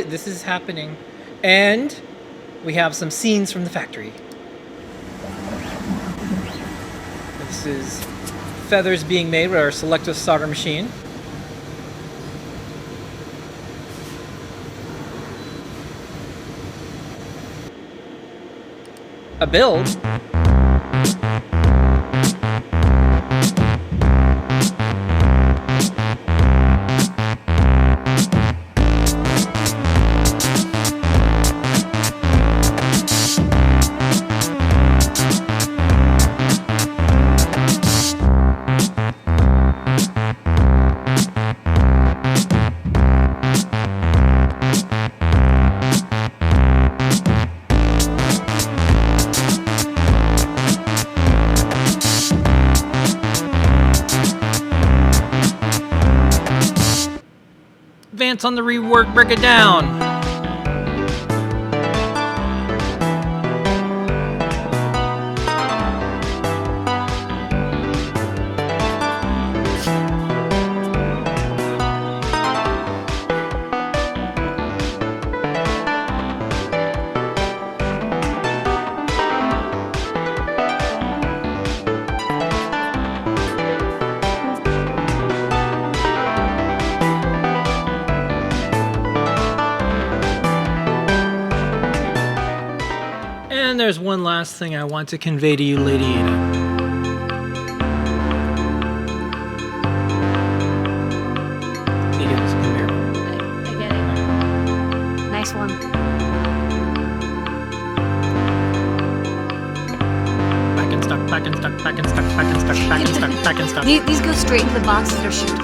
This is happening. And we have some scenes from the factory. This is feathers being made with our selective solder machine. A build. Advance on the rework, break it down. And there's one last thing I want to convey to you, Lady Ada. He goes, come here. I get it. Nice one. Back and stuck, back and stuck, back and stuck, back and stuck, back and stuck, back and stuck. These go straight into the boxes that are shipped.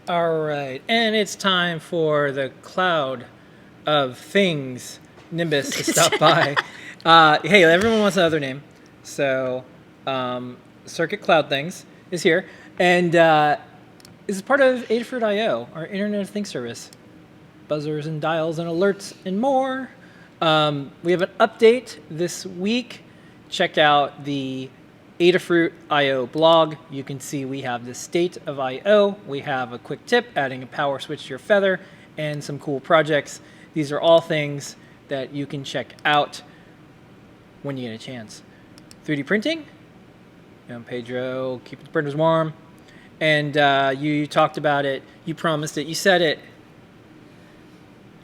All right, and it's time for the cloud of things Nimbus to stop by. Hey, everyone wants another name, so Circuit Cloud Things is here, and this is part of Adafruit.io, our Internet of Things service. Buzzers and dials and alerts and more. We have an update this week. Check out the Adafruit.io blog. You can see we have the state of I/O. We have a quick tip, adding a power switch to your feather, and some cool projects. These are all things that you can check out when you get a chance. 3D printing, Pedro, keep the printers warm. And you talked about it. You promised it. You said it.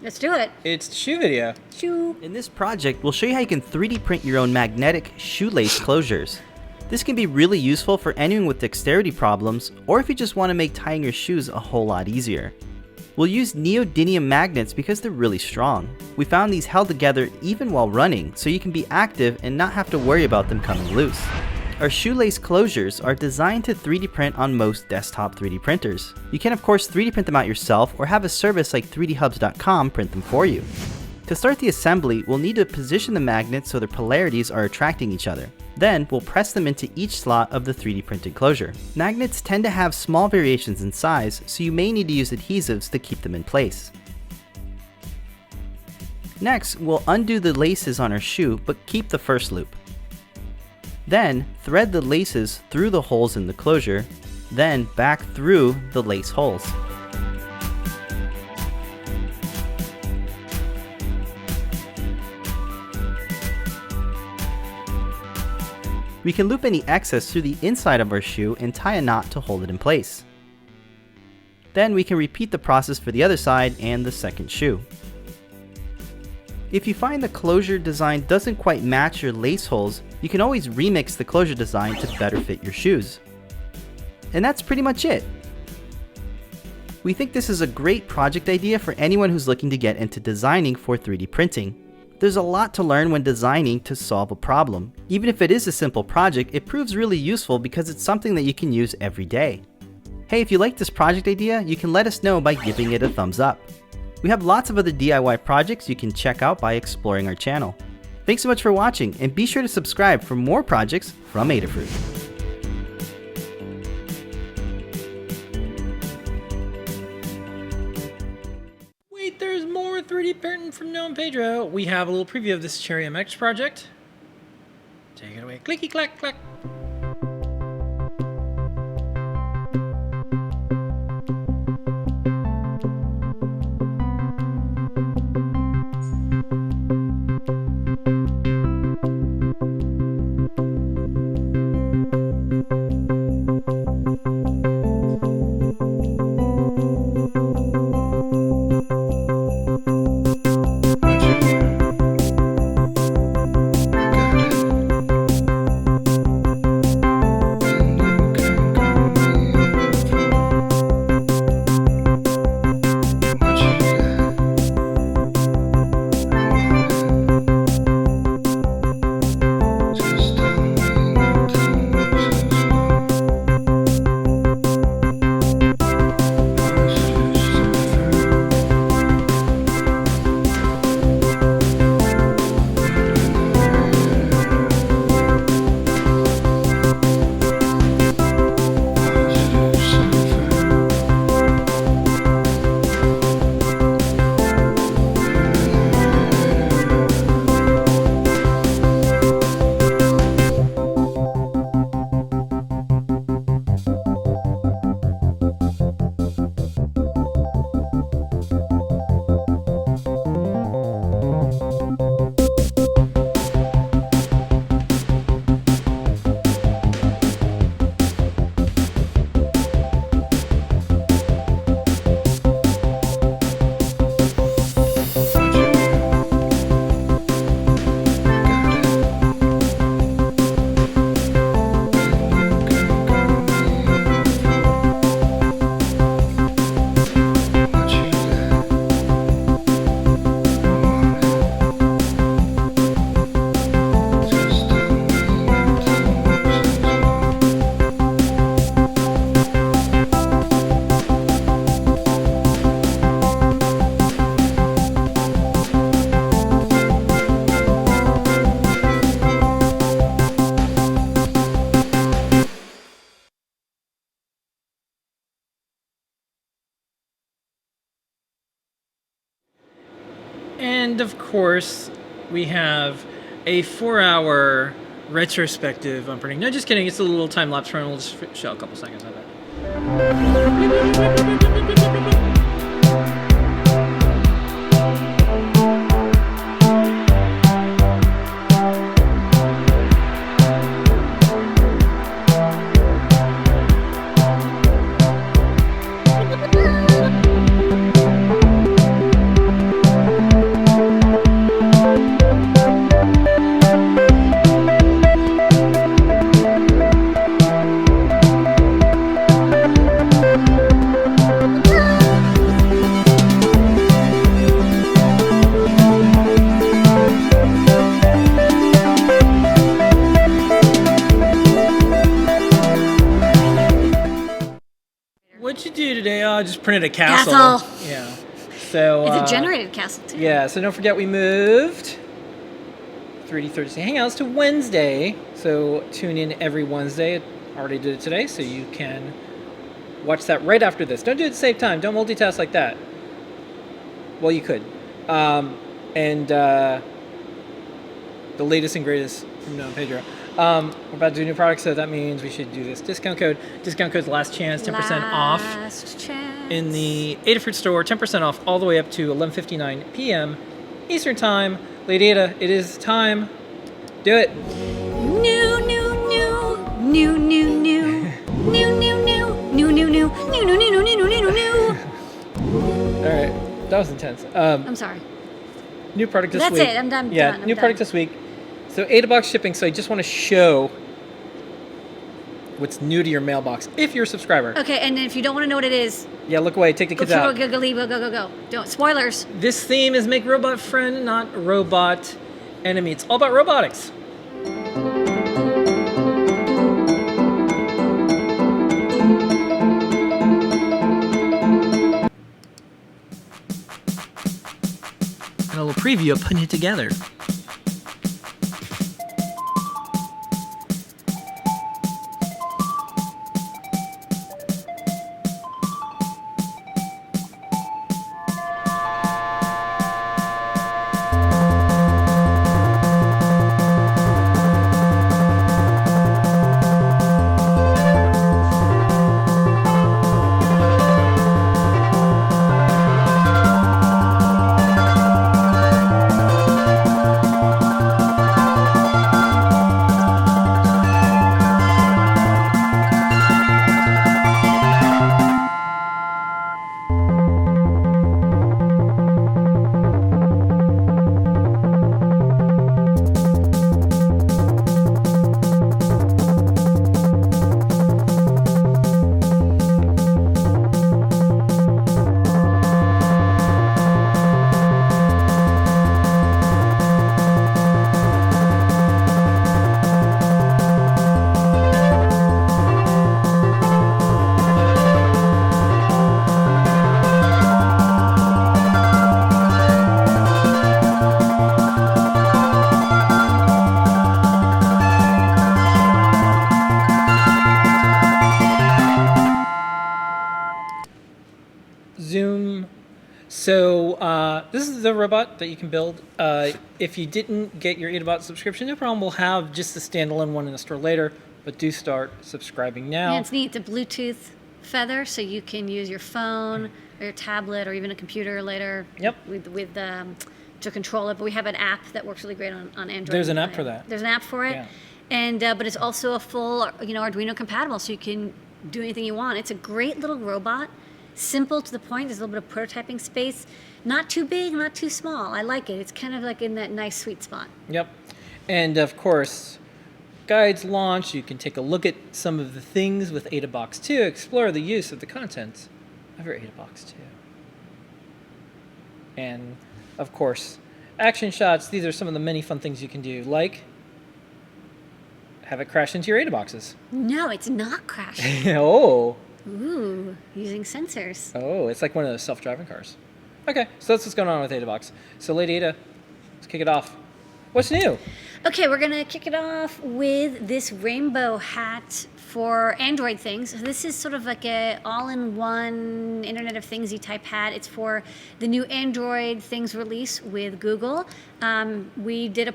Let's do it. It's the shoe video. Shoo. In this project, we'll show you how you can 3D print your own magnetic shoelace closures. This can be really useful for anyone with dexterity problems, or if you just want to make tying your shoes a whole lot easier. We'll use neodymium magnets because they're really strong. We found these held together even while running, so you can be active and not have to worry about them coming loose. Our shoelace closures are designed to 3D print on most desktop 3D printers. You can of course 3D print them out yourself or have a service like 3dhubs.com print them for you. To start the assembly, we'll need to position the magnets so their polarities are attracting each other. Then, we'll press them into each slot of the 3D printed closure. Magnets tend to have small variations in size, so you may need to use adhesives to keep them in place. Next, we'll undo the laces on our shoe, but keep the first loop. Then, thread the laces through the holes in the closure, then back through the lace holes. We can loop any excess through the inside of our shoe and tie a knot to hold it in place. Then we can repeat the process for the other side and the second shoe. If you find the closure design doesn't quite match your lace holes, you can always remix the closure design to better fit your shoes. And that's pretty much it. We think this is a great project idea for anyone who's looking to get into designing for 3D printing. There's a lot to learn when designing to solve a problem. Even if it is a simple project, it proves really useful because it's something that you can use every day. Hey, if you like this project idea, you can let us know by giving it a thumbs up. We have lots of other DIY projects you can check out by exploring our channel. Thanks so much for watching, and be sure to subscribe for more projects from Adafruit. Wait, there's more 3D printing from Noah and Pedro. We have a little preview of this Cherry MX project. Take it away. Clicky clack clack. And of course, we have a 4-hour retrospective on printing. No, just kidding. It's a little time lapse run. We'll just show a couple seconds of it. What'd you do today? Oh, I just printed a castle. Castle. Yeah. So It's a generated castle, too. Yeah, so don't forget we moved 3D Thursday Hangouts to Wednesday. So tune in every Wednesday. I already did it today, so you can watch that right after this. Don't do it at the same time. Don't multitask like that. Well, you could. The latest and greatest from Noah and Pedro. We're about to do new products, so that means we should do this discount code. Discount code's last chance, 10% off. Last chance. In the Adafruit store, 10% off all the way up to 11:59 p.m. Eastern Time. Lady Ada, it is time. Do it. New, new, new, new, new, new, new, new, new, new, new, new, new, new, new, new, new, new, new. All right, that was intense. I'm sorry. New product this That's week. it. I'm done. Yeah, I'm new product done. this week. So AdaBox shipping. So I just want to show what's new to your mailbox if you're a subscriber. Okay, and if you don't want to know what it is, Yeah, look away. Take the go, kids out. go, go, leave, go, go, go, go. Don't. Spoilers. This theme is make robot friend, not robot enemy. It's all about robotics. And a little preview of putting it together. Zoom. So this is the robot that you can build. If you didn't get your AdaBot subscription, no problem. We'll have just the standalone one in the store later, but do start subscribing now. Yeah, it's neat. It's a Bluetooth feather, so you can use your phone or your tablet or even a computer later. Yep. With to control it. But we have an app that works really great on Android. There's an app for that. There's an app for it. Yeah. And but it's also a full Arduino compatible, so you can do anything you want. It's a great little robot, simple to the point. There's a little bit of prototyping space. Not too big, not too small. I like it. It's kind of like in that nice sweet spot. Yep. And of course, guides launch. You can take a look at some of the things with AdaBox 2, explore the use of the contents of your AdaBox 2. And of course, action shots. These are some of the many fun things you can do, like have it crash into your AdaBoxes. No, it's not crashing. Oh. Ooh, using sensors. Oh, it's like one of those self-driving cars. Okay, so that's what's going on with AdaBox. So, Lady Ada, let's kick it off. What's new? Okay, we're gonna kick it off with this rainbow hat for Android things. So this is sort of like a all-in-one Internet of Thingsy type hat. It's for the new Android things release with Google. We did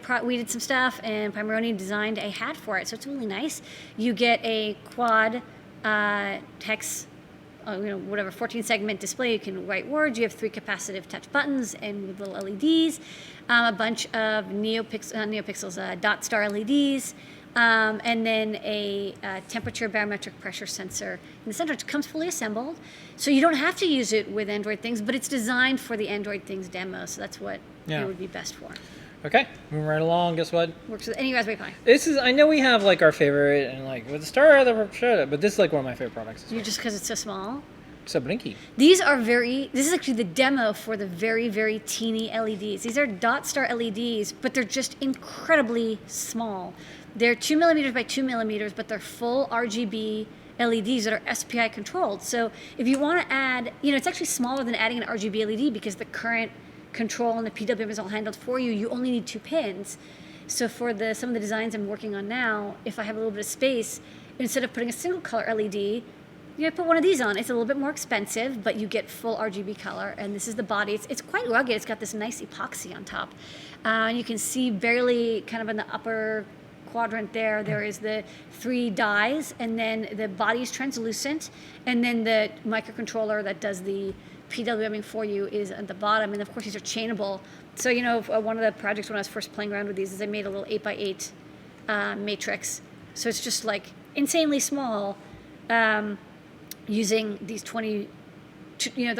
some stuff, and Pomeroni designed a hat for it. So it's really nice. You get a quad text. Whatever 14-segment display, you can write words. You have 3 capacitive touch buttons and with little LEDs, a bunch of dot star LEDs, and then a temperature barometric pressure sensor in the center. It comes fully assembled, so you don't have to use it with Android Things, but it's designed for the Android Things demo, so that's what it would be best for. Okay, moving right along. Guess what? Works with any Raspberry Pi. This is, I know we have like our favorite and like with the star of the, but this is like one of my favorite products. You just because it's so small. So blinky. These are this is actually the demo for the very, very teeny LEDs. These are dot star LEDs, but they're just incredibly small. They're 2 millimeters by 2 millimeters, but they're full RGB LEDs that are SPI controlled. So if you want to add, it's actually smaller than adding an RGB LED because the current control and the PWM is all handled for you. You only need 2 pins. So for some of the designs I'm working on now, if I have a little bit of space, instead of putting a single color LED, I put one of these on. It's a little bit more expensive, but you get full RGB color. And this is the body. It's quite rugged. It's got this nice epoxy on top. You can see barely kind of in the upper quadrant there is the 3 dies, and then the body is translucent, and then the microcontroller that does the PWMing for you is at the bottom. And of course, these are chainable. So, one of the projects when I was first playing around with these is I made a little 8x8 matrix. So it's just like insanely small. Using these they're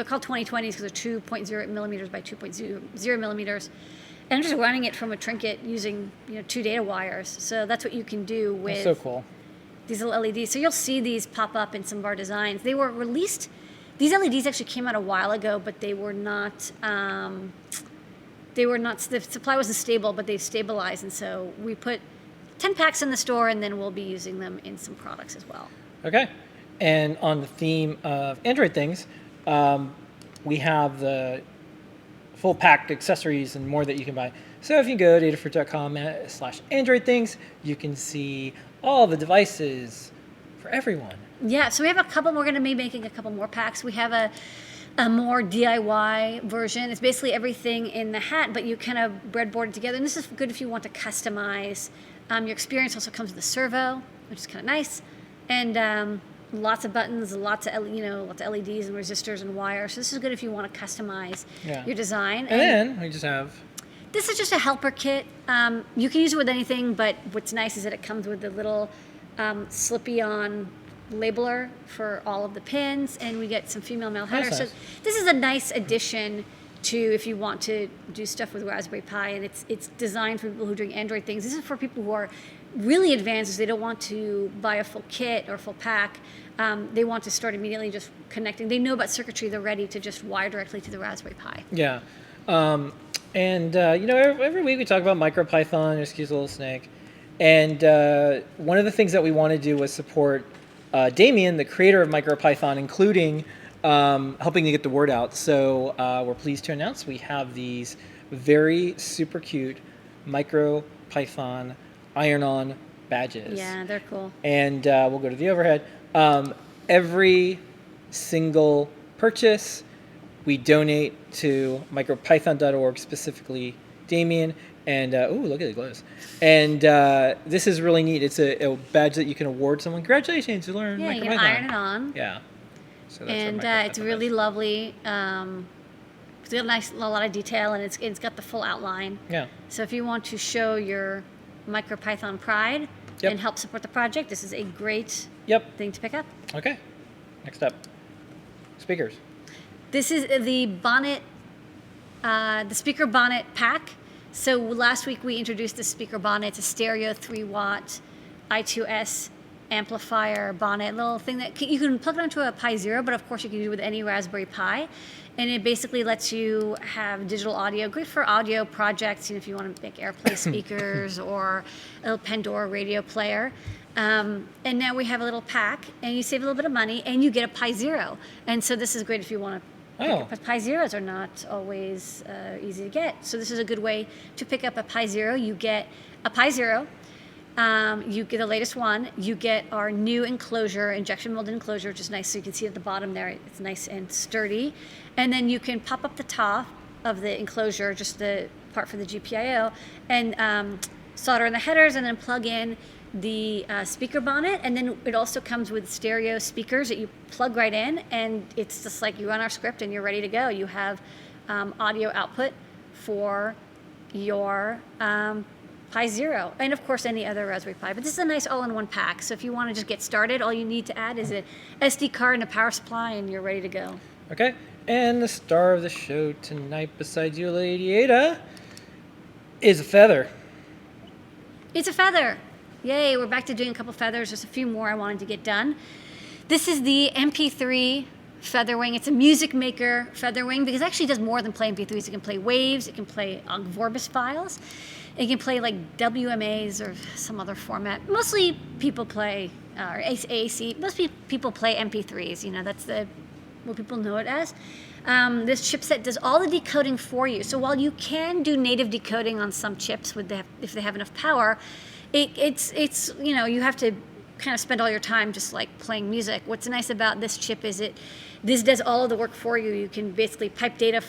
called 2020s because they're 2.0 millimeters by 2.0 millimeters. And I'm just running it from a trinket using 2 data wires. So that's what you can do with That's so cool. These little LEDs. So you'll see these pop up in some of our designs. They were released, these LEDs actually came out a while ago, but they were not, the supply wasn't stable, but they've stabilized. And so we put 10 packs in the store, and then we'll be using them in some products as well. Okay. And on the theme of Android Things, we have the full packed accessories and more that you can buy. So if you go to adafruit.com/Android Things, you can see all the devices for everyone. Yeah, so we have a couple. We're going to be making a couple more packs. We have a more DIY version. It's basically everything in the hat, but you kind of breadboard it together. And this is good if you want to customize. Your experience also comes with a servo, which is kind of nice, and lots of buttons, lots of LEDs and resistors and wires. So this is good if you want to customize your design. And then we just have. This is just a helper kit. You can use it with anything, but what's nice is that it comes with a little slippy-on labeler for all of the pins, and we get some female-male headers. Nice. So this is a nice addition to if you want to do stuff with Raspberry Pi, and it's designed for people who are doing Android things. This is for people who are really advanced. They don't want to buy a full kit or a full pack. They want to start immediately just connecting. They know about circuitry. They're ready to just wire directly to the Raspberry Pi. Yeah. Every week we talk about Micropython, excuse the little snake. And one of the things that we want to do was support Damien, the creator of Micropython, including helping to get the word out. So we're pleased to announce we have these very super cute Micropython iron-on badges. Yeah, they're cool. And we'll go to the overhead. Every single purchase we donate to micropython.org, specifically Damien. And, look at the glows. And this is really neat. It's a badge that you can award someone. Congratulations, you learned Yeah, Micropython. you can iron it on. Yeah. So that's And our it's Micropython really badge. lovely. It's got a lot of detail, and it's got the full outline. Yeah. So if you want to show your Micropython pride Yep. and help support the project, this is a great thing to pick up. Okay. Next up. Speakers. This is the bonnet, the speaker bonnet pack. So last week we introduced the speaker bonnet. It's a stereo 3-watt I2S amplifier bonnet, little thing that you can plug it onto a Pi Zero, but of course you can do it with any Raspberry Pi. And it basically lets you have digital audio, great for audio projects, if you want to make AirPlay speakers or a little Pandora radio player. And now we have a little pack, and you save a little bit of money, and you get a Pi Zero. And so this is great if you want to pick up. But Pi Zeros are not always easy to get. So this is a good way to pick up a Pi Zero. You get a Pi Zero. You get the latest one. You get our new enclosure, injection molded enclosure, which is nice. So you can see at the bottom there, it's nice and sturdy. And then you can pop up the top of the enclosure, just the part for the GPIO, and solder in the headers, and then plug in the speaker bonnet. And then it also comes with stereo speakers that you plug right in, and it's just like you run our script and you're ready to go. You have audio output for your Pi Pi Zero, and of course any other Raspberry Pi. But this is a nice all-in-one pack. So if you want to just get started, all you need to add is an SD card and a power supply, and you're ready to go. Okay. And the star of the show tonight, besides you, Lady Ada, is a feather. It's a feather. Yay, we're back to doing a couple feathers. There's a few more I wanted to get done. This is the MP3 featherwing. It's a music maker featherwing because it actually does more than play MP3s. It can play waves, it can play Vorbis files, it can play like WMAs or some other format. Mostly people play, or AAC, most people play MP3s, you know, that's what people know it as. This chipset does all the decoding for you. So while you can do native decoding on some chips if they have enough power, it's you know, you have to kind of spend all your time just like playing music. What's nice about this chip is this does all of the work for you. You can basically pipe data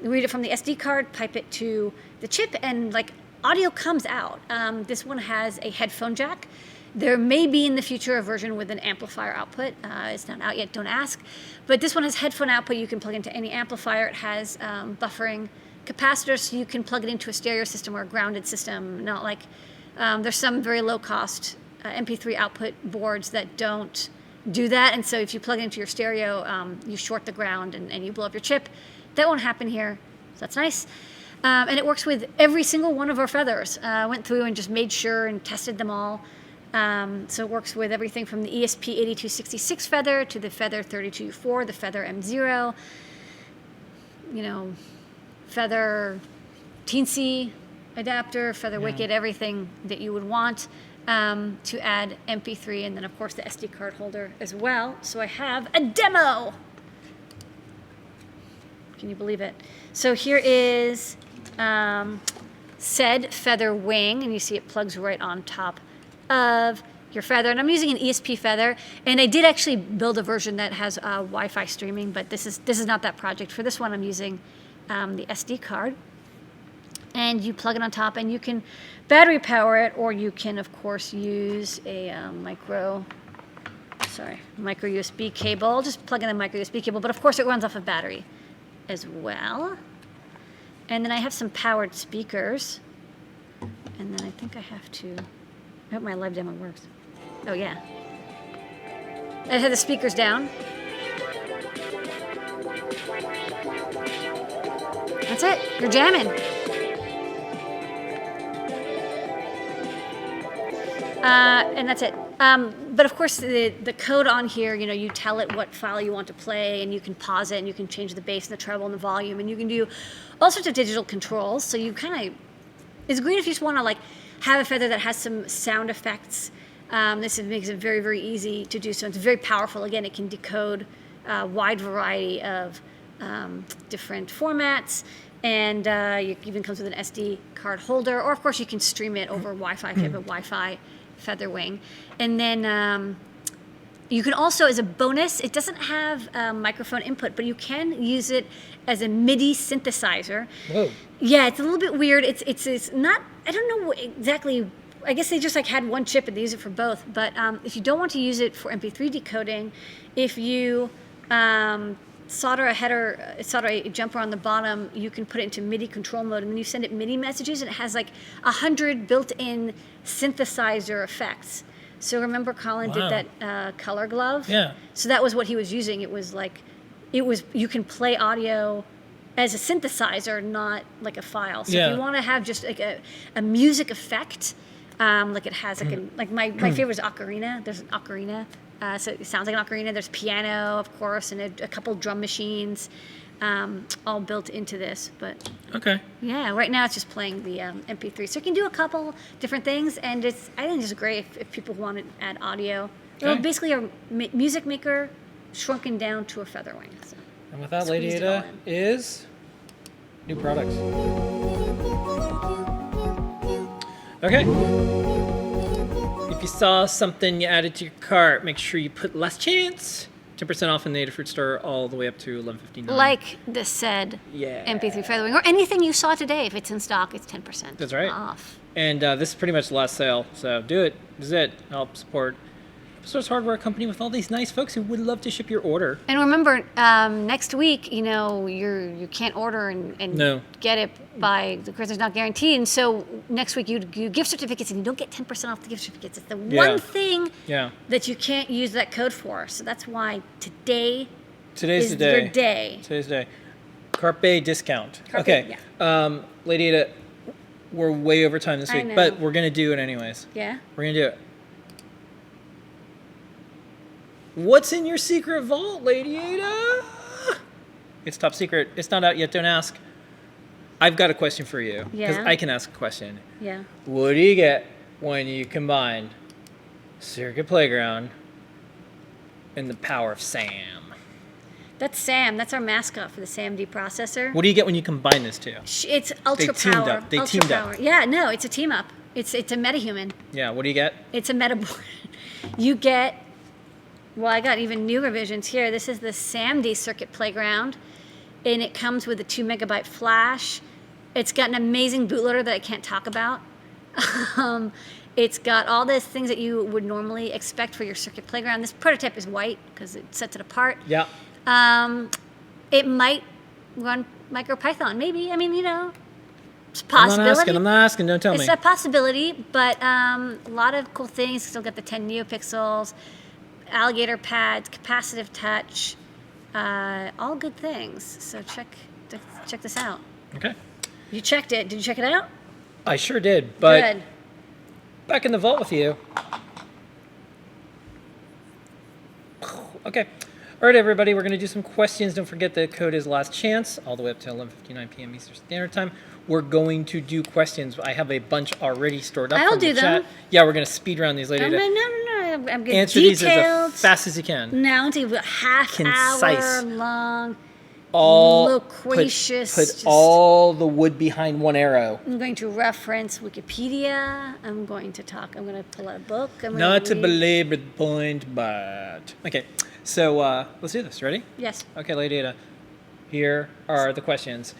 read it from the SD card, pipe it to the chip, and like audio comes out. This one has a headphone jack. There may be in the future a version with an amplifier output. It's not out yet, don't ask. But this one has headphone output. You can plug into any amplifier. It has buffering capacitors, so you can plug it into a stereo system or a grounded system. Not like there's some very low cost MP3 output boards that don't do that. And so if you plug it into your stereo, you short the ground and you blow up your chip. That won't happen here, so that's nice. And it works with every single one of our feathers. I went through and just made sure and tested them all. So it works with everything from the ESP8266 feather to the Feather 32U4, the Feather M0, you know, Feather Teensy adapter, Feather Wicked, everything that you would want to add MP3, and then of course the SD card holder as well. So I have a demo. Can you believe it? So here is said feather wing, and you see it plugs right on top of your feather. And I'm using an ESP feather, and I did actually build a version that has Wi-Fi streaming, but this is not that project. For this one, I'm using the SD card, and you plug it on top, and you can battery power it, or you can of course use a micro USB cable. Just plug in a micro USB cable, but of course it runs off a battery as well. And then I have some powered speakers, and then I think I have to, I hope my live demo works. Oh yeah. I had the speakers down. That's it, you're jamming. And that's it. But of course, the code on here, you know, you tell it what file you want to play, and you can pause it, and you can change the bass and the treble and the volume, and you can do all sorts of digital controls. So you kind of, it's great if you just want to like have a feather that has some sound effects. This makes it very, very easy to do so. It's very powerful. Again, it can decode a wide variety of different formats, and it even comes with an SD card holder, or of course you can stream it over Wi-Fi if you have a Wi-Fi featherwing. And then you can also, as a bonus, it doesn't have microphone input, but you can use it as a MIDI synthesizer. Whoa. Yeah, it's a little bit weird. It's not, I don't know exactly, I guess they just like had one chip and they use it for both. But if you don't want to use it for MP3 decoding, if you solder a jumper on the bottom, you can put it into MIDI control mode, and then you send it MIDI messages, and it has like 100 built-in synthesizer effects. So remember Colin did that color glove? Yeah. So that was what he was using. It was you can play audio as a synthesizer, not like a file. So if you want to have just like a music effect, like it has like my favorite is ocarina. There's an ocarina. So it sounds like an ocarina. There's piano, of course, and a couple drum machines, all built into this. But okay, yeah, right now it's just playing the MP3. So you can do a couple different things, and I think it's great if people want to add audio. Okay. It's basically a music maker shrunken down to a featherwing. So and with that, Lady Ada is new products. Okay. If you saw something you added to your cart, make sure you put last chance. 10% off in the Adafruit store all the way up to $11.59. Like the said MP3 featherwing, or anything you saw today. If it's in stock, it's 10% That's right. off. And this is pretty much the last sale, so do it. This is it. Help support open-source hardware company with all these nice folks who would love to ship your order. And remember, next week, you can't order and No. get it by the Christmas not guaranteed. And so next week you gift certificates and you don't get 10% off the gift certificates. It's the one thing that you can't use that code for. So that's why today's Today's the day. Today's the day. Carpe discount. Okay. Yeah. Lady Ada, we're way over time this I week, know. but we're going to do it anyways. Yeah. We're going to do it. What's in your secret vault, Lady Ada? It's top secret. It's not out yet. Don't ask. I've got a question for you. Because Yeah. I can ask a question. Yeah. What do you get when you combine Circuit Playground and the power of Sam? That's Sam. That's our mascot for the SAMD processor. What do you get when you combine this two? It's ultra They teamed power. up. They ultra teamed up. power. Yeah, no, it's a team up. It's a metahuman. Yeah, what do you get? It's a metaboard. You get, well, I got even new revisions here. This is the SAMD Circuit Playground, and it comes with a 2 megabyte flash. It's got an amazing bootloader that I can't talk about. It's got all the things that you would normally expect for your Circuit Playground. This prototype is white because it sets it apart. Yeah. It might run MicroPython, maybe. I mean, it's a I'm possibility. not asking. Don't tell me. It's a possibility, but a lot of cool things. Still got the 10 neopixels, alligator pads, capacitive touch, all good things. So check this out. Okay. You checked it. Did you check it out? I sure did, but Good. back in the vault with you. Okay. All right, everybody, we're going to do some questions. Don't forget the code is last chance, all the way up to 11:59 p.m. Eastern Standard Time. We're going to do questions. I have a bunch already stored up. I'll from do the them. chat. Yeah, we're going to speed round these later. No. I'm getting Answer these detailed. as fast as you can. Now to a half Concise. hour long, All loquacious. Put just- all the wood behind one arrow. I'm going to reference Wikipedia. I'm going to pull out a book. Not to belabor the point, but okay. So let's do this. Ready? Yes. Okay, Lady Ada. Here are the questions.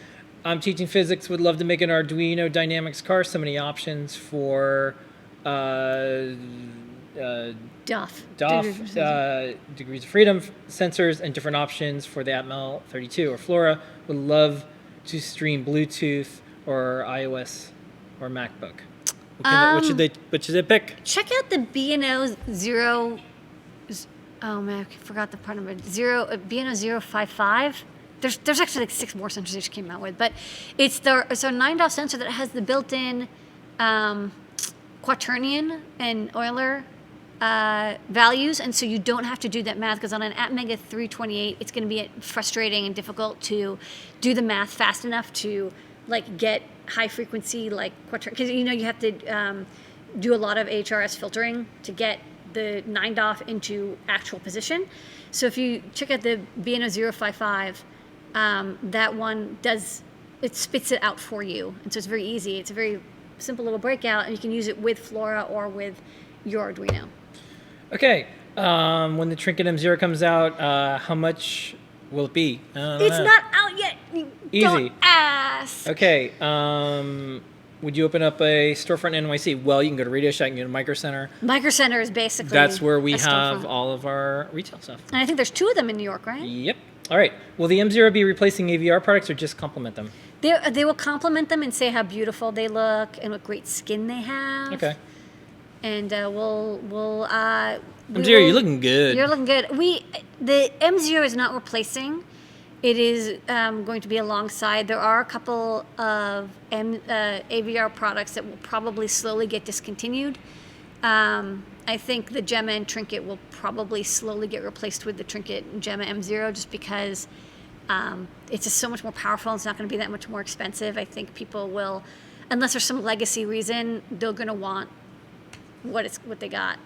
I'm teaching physics. Would love to make an Arduino dynamics car. So many options for Duff. degrees of freedom sensors and different options for the Atmel 32 or Flora. Would love to stream Bluetooth or iOS or MacBook. What should they pick? Check out the B&O 0. Oh man, I forgot the part number. B&O 055. There's actually like 6 more sensors they just came out with, but it's a 9-DOF sensor that has the built-in quaternion and Euler values, and so you don't have to do that math, because on an Atmega 328, it's going to be frustrating and difficult to do the math fast enough to like get high frequency like quaternion, because you have to do a lot of HRS filtering to get the 9-DOF into actual position. So if you check out the B&O 055, that one spits it out for you, and so it's very easy. It's a very simple little breakout, and you can use it with Flora or with your Arduino. Okay. When the Trinket M0 comes out, how much will it be? It's not out yet. Easy. Don't ask. Okay. Would you open up a storefront in NYC? Well, you can go to RadioShack, you can go to Micro Center. Micro Center is basically That's where we a have storefront. all of our retail stuff. And I think there's 2 of them in New York, right? Yep. All right. Will the M0 be replacing AVR products or just complement them? They will compliment them and say how beautiful they look and what great skin they have. Okay. And we'll M0, you're looking good. You're looking good. The M0 is not replacing. It is going to be alongside. There are a couple of AVR products that will probably slowly get discontinued. I think the Gemma and Trinket will probably slowly get replaced with the Trinket and Gemma M0, just because it's just so much more powerful and it's not going to be that much more expensive. I think people will, unless there's some legacy reason, they're going to want what we got.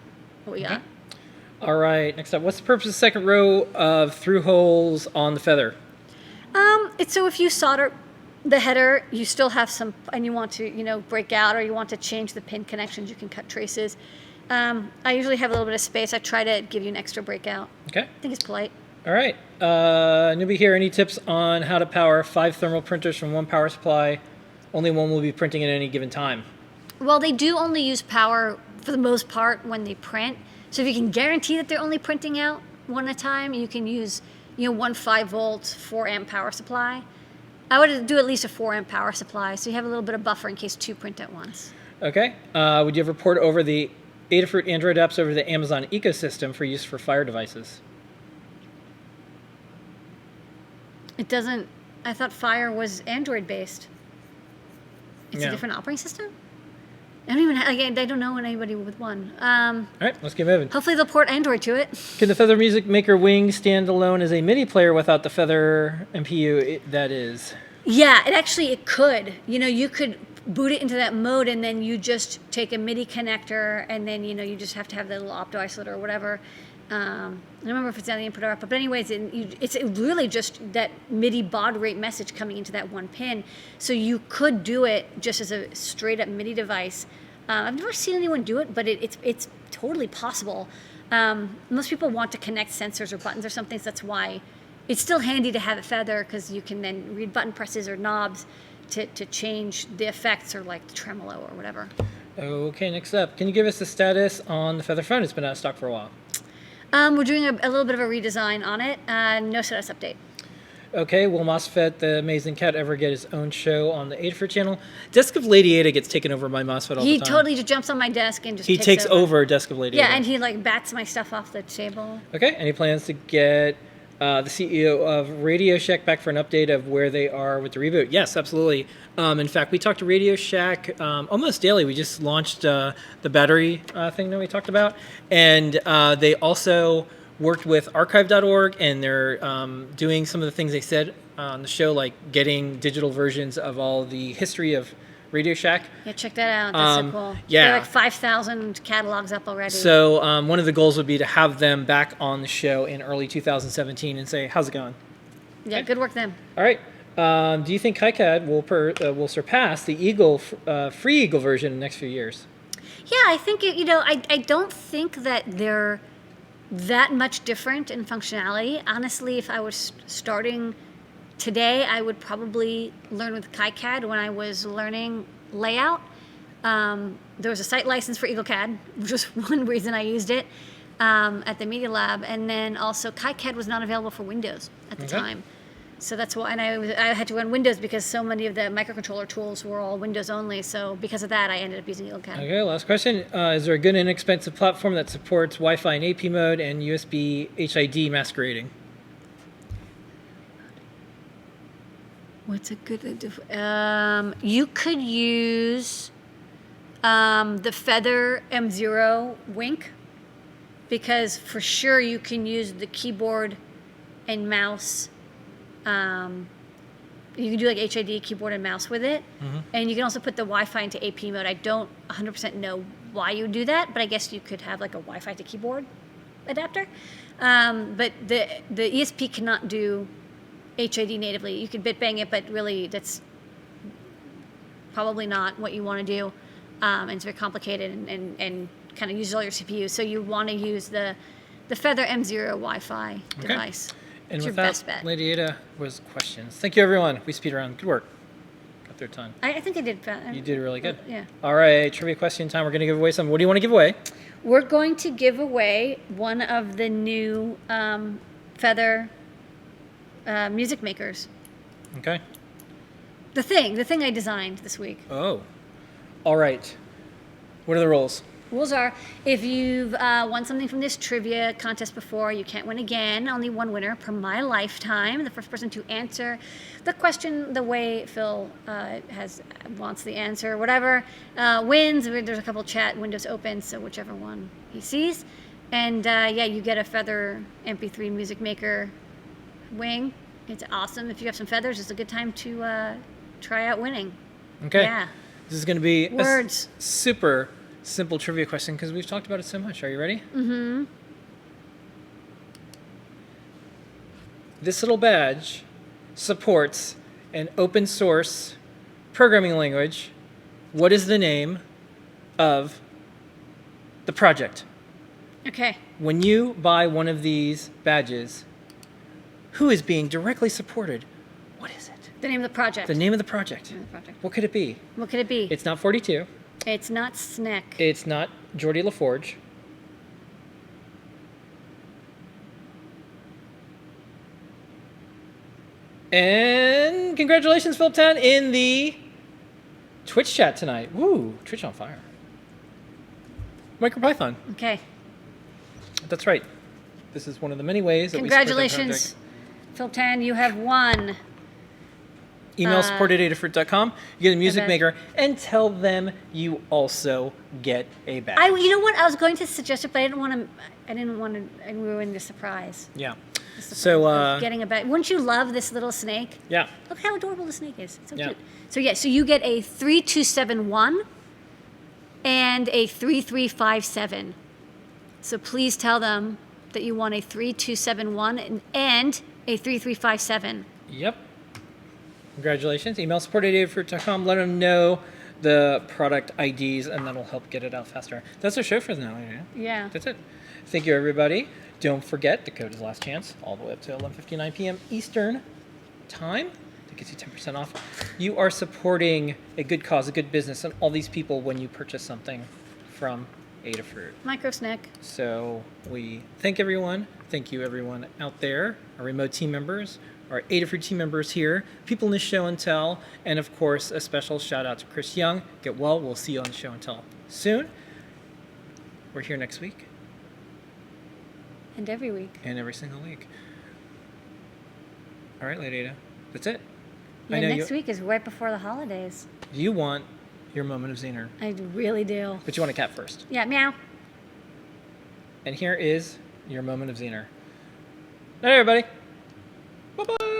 All right. Next up, what's the purpose of the second row of through holes on the feather? It's so if you solder the header, you still have some, and you want to, break out, or you want to change the pin connections, you can cut traces. I usually have a little bit of space. I try to give you an extra breakout. Okay. I think it's polite. All right. Newbie here, any tips on how to power 5 thermal printers from one power supply? Only one will be printing at any given time. Well, they do only use power for the most part when they print. So if you can guarantee that they're only printing out one at a time, you can use, one 5-volt, 4-amp power supply. I would do at least a 4-amp power supply, so you have a little bit of buffer in case 2 print at once. Okay. Would you ever port over the Adafruit Android apps over the Amazon ecosystem for use for Fire devices? It doesn't. I thought Fire was Android based. It's Yeah. a different operating system. I don't even. I don't know anybody with one. All right, let's get moving. Hopefully they'll port Android to it. Can the Feather Music Maker Wing stand alone as a MIDI player without the Feather MPU? That is. Yeah, it could. You could boot it into that mode, and then you just take a MIDI connector, and then you just have to have the little opto isolator or whatever. I don't remember if it's on the input or output, but anyways, it's really just that MIDI baud rate message coming into that one pin. So you could do it just as a straight up MIDI device. I've never seen anyone do it, but it's totally possible. Most people want to connect sensors or buttons or something, so that's why it's still handy to have a Feather, because you can then read button presses or knobs to change the effects, or like the tremolo or whatever. Okay, next up, can you give us the status on the Feather phone? It's been out of stock for a while. We're doing a little bit of a redesign on it. No status update. Okay, will MOSFET, the amazing cat, ever get his own show on the Adafruit channel? Desk of Lady Ada gets taken over by MOSFET all the He time. totally just jumps on my desk and just He takes over Desk of Lady Ada. Yeah, and he bats my stuff off the table. Okay, any plans to get the CEO of RadioShack back for an update of where they are with the reboot? Yes, absolutely. In fact, we talk to RadioShack almost daily. We just launched the battery thing that we talked about. And they also worked with archive.org, and they're doing some of the things they said on the show, like getting digital versions of all the history of RadioShack. Yeah, check that out. That's so cool. Yeah. There are 5,000 catalogs up already. So one of the goals would be to have them back on the show in early 2017 and say, how's it going? Yeah, good work them. All right. Do you think KiCad will surpass the Eagle free Eagle version in the next few years? Yeah, I think, I don't think that they're that much different in functionality. Honestly, if I was starting today, I would probably learn with KiCad when I was learning layout. There was a site license for EagleCAD, which was one reason I used it at the Media Lab. And then also KiCad was not available for Windows at the time. So that's why, and I had to run Windows because so many of the microcontroller tools were all Windows only. So because of that, I ended up using EagleCAD. Okay, last question. Is there a good inexpensive platform that supports Wi-Fi and AP mode and USB HID masquerading? What's a good? You could use the Feather M0 Wink, because for sure you can use the keyboard and mouse. You can do like HID keyboard and mouse with it, and you can also put the Wi-Fi into AP mode. I don't 100% know why you would do that, but I guess you could have like a Wi-Fi to keyboard adapter. But the ESP cannot do HID natively. You could bit bang it, but really that's probably not what you want to do. And it's very complicated and kind of uses all your CPU. So you want to use the Feather M0 Wi-Fi device. And it's your with that, best bet. Lady Ada was questions. Thank you, everyone. We speed around. Good work. Got their time. I think I did. You did really good. Yeah. All right, trivia question time. We're going to give away something. What do you want to give away? We're going to give away one of the new Feather music makers. Okay. The thing I designed this week. Oh. All right. What are the rules? Rules are, if you've won something from this trivia contest before, you can't win again. Only one winner per my lifetime. The first person to answer the question the way Phil wants the answer, whatever, wins. There's a couple chat windows open, so whichever one he sees. And you get a Feather MP3 music maker wing. It's awesome. If you have some feathers, it's a good time to try out winning. Okay. Yeah. This is going to be Words. a super simple trivia question because we've talked about it so much. Are you ready? Mm-hmm. This little badge supports an open source programming language. What is the name of the project? Okay. When you buy one of these badges, who is being directly supported? What is it? The name of the project. The name of the project. What could it be? What could it be? It's not 42. It's not SNEC. It's not Geordie LaForge. And congratulations, Philiptown, in the Twitch chat tonight. Woo, Twitch on fire. Micropython. Okay. That's right. This is one of the many ways that Congratulations, Phil Tan. You have won. Email support@adafruit.com. You get a music bet. maker, and tell them you also get a badge. You know what? I was going to suggest it, but I didn't want to ruin the surprise. Yeah. The surprise So, of getting a badge. Wouldn't you love this little snake? Yeah. Look how adorable the snake is. It's so Yeah. cute. So yeah, so you get a 3271 and a 3357. So please tell them that you want a 3271 and a 3357. Yep. Congratulations. Email support@adafruit.com. Let them know the product IDs, and that'll help get it out faster. That's our show for now. Yeah. That's it. Thank you, everybody. Don't forget, the code is last chance, all the way up to 11:59 p.m. Eastern time. That gets you 10% off. You are supporting a good cause, a good business, and all these people when you purchase something from Adafruit. Micro snack. So we thank everyone. Thank you, everyone out there, our remote team members, our Adafruit team members here, people in the show and tell, and of course, a special shout out to Chris Young. Get well. We'll see you on the show and tell soon. We're here next week. And every week. And every single week. All right, Lady Ada. That's it. Yeah, next week is right before the holidays. You want your moment of Zener, I really do. but you want a cat first. Yeah, meow. And here is your moment of Zener. All right, everybody. Bye-bye.